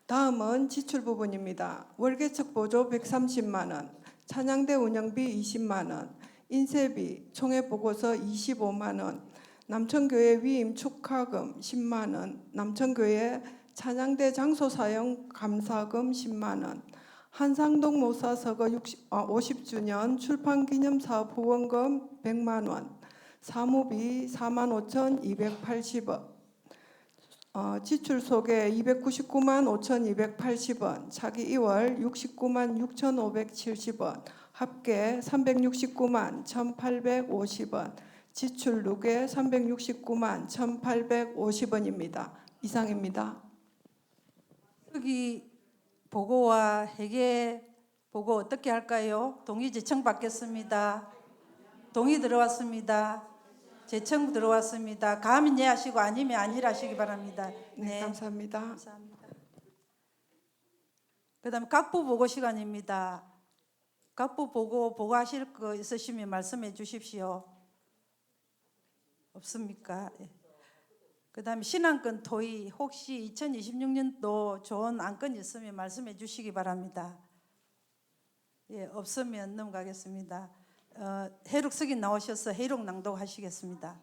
다음은 지출 부분입니다. 월계측 보조 130만 원, 찬양대 운영비 20만 원, 인쇄비, 총회 보고서 25만 원, 남천교회 위임 축하금 10만 원, 남천교회 찬양대 장소 사용 감사금 10만 원, 한상동 모사서거 50주년 출판기념사업 후원금 100만 원, 사무비 45,280원, 지출 소개 299만 5,280원, 차기 2월 69만 6,570원, 합계 369만 1,850원, 지출 누계 369만 1,850원입니다. 이상입니다. 여기 보고와 회계 보고 어떻게 할까요? 동의 제청 받겠습니다. 동의 들어왔습니다. 제청 들어왔습니다. 감히 예 하시고 아니면 아니라 하시기 바랍니다. 네, 감사합니다. 감사합니다. 그다음 각부 보고 시간입니다. 각부 보고하실 거 있으시면 말씀해 주십시오. 없습니까? 예. 그다음에 신안건 토의 혹시 2026년도 좋은 안건 있으면 말씀해 주시기 바랍니다. 예, 없으면 넘어가겠습니다. 해록 승인 나오셔서 해록 낭독하시겠습니다.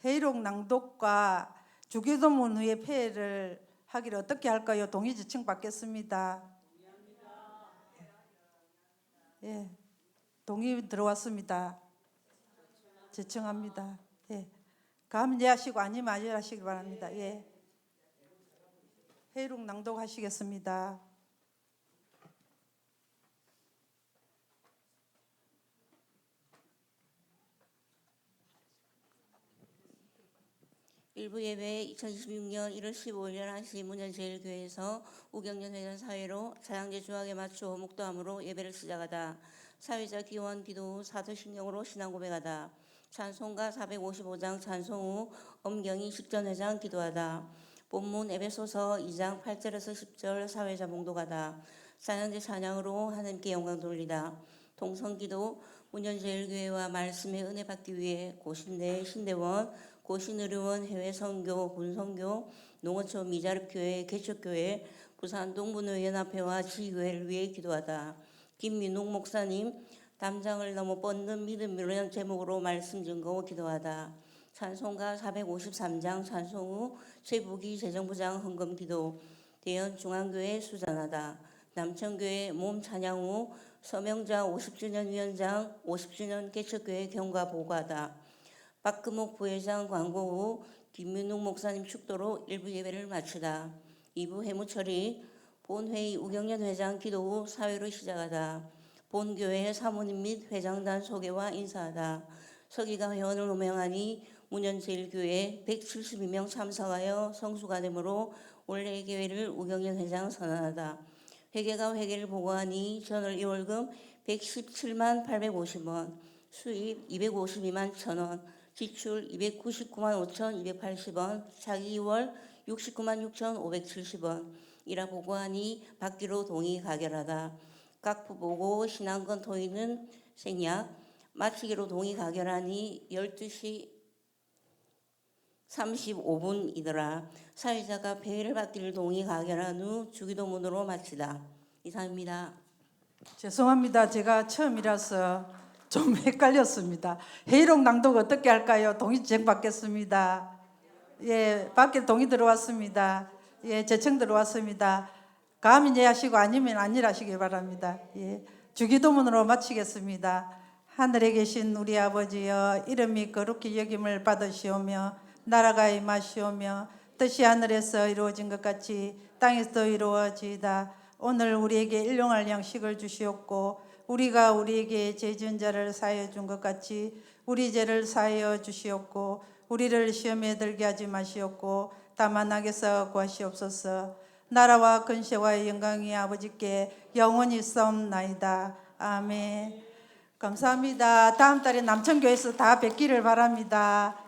해록 낭독과 주기도문의 폐해를 하기를 어떻게 할까요? 동의 지청 받겠습니다. 예, 동의 들어왔습니다. 제청합니다. 예, 감히 예 하시고 아니면 아니 하시기 바랍니다. 예, 회록 낭독하시겠습니다. 일부 예배 2026년 1월 15일 11시 문현제일교회에서 우경련 회전 사회로 자양제 주학에 맞추어 목도함으로 예배를 시작하다. 사회자 기원 기도 후 사도신경으로 신앙 고백하다. 찬송가 455장 찬송 후 엄경이 식전회장 기도하다. 본문 에베소서 2장 8절에서 10절 사회자 봉독하다. 자양제 찬양으로 하나님께 영광 돌리다. 동성기도 문현제일교회와 말씀의 은혜 받기 위해 고신대 신대원 고신의료원 해외선교 본선교 농어촌 미자립교회 개척교회 부산 동부노연합회와 지교회를 위해 기도하다. 김민욱 목사님 담장을 넘어 뻗는 믿음이라는 제목으로 말씀 증거 기도하다. 찬송가 453장 찬송 후 최부기 재정부장 헌금 기도. 대연중앙교회 수잔하다. 남천교회 몸 찬양 후 서명자 50주년 위원장 50주년 개척교회 경과 보고하다. 박금옥 부회장 광고 후 김민욱 목사님 축도로 일부 예배를 마치다. 2부 회무처리 본회의 우경련 회장 기도 후 사회로 시작하다. 본교회 사모님 및 회장단 소개와 인사하다. 서기가 회원을 호명하니 문현제일교회 172명 참석하여 성수가 되므로 올해 개회를 우경련 회장 선언하다. 회계가 회계를 보고하니 전월 2월금 117만 850원, 수입 252만 1,000원, 지출 299만 5,280원, 차기 2월 69만 6,570원 이라 보고하니 받기로 동의 가결하다. 각부 보고 신앙권 토의는 생략, 마치기로 동의 가결하니 12시 35분이더라. 사회자가 폐회를 받기를 동의 가결한 후 주기도문으로 마치다. 이상입니다. 죄송합니다. 제가 처음이라서 좀 헷갈렸습니다. 회의록 낭독 어떻게 할까요? 동의 제청 받겠습니다. 예, 밖에 동의 들어왔습니다. 예, 제청 들어왔습니다. 감히 이해하시고 아니면 아니라시기 바랍니다. 예, 주기도문으로 마치겠습니다. 하늘에 계신 우리 아버지여, 이름이 거룩히 여김을 받으시오며 나라가 임하시오며 뜻이 하늘에서 이루어진 것 같이 땅에서도 이루어지이다. 오늘 우리에게 일용할 양식을 주시옵고 우리가 우리에게 죄 지은 자를 사하여 준 것 같이 우리 죄를 사하여 주시옵고 우리를 시험에 들게 하지 마시옵고 다만 악에서 구하시옵소서. 나라와 근세와 영광이 아버지께 영원히 있사옵나이다. 아멘. 감사합니다. 다음 달에 남천교회에서 다 뵙기를 바랍니다.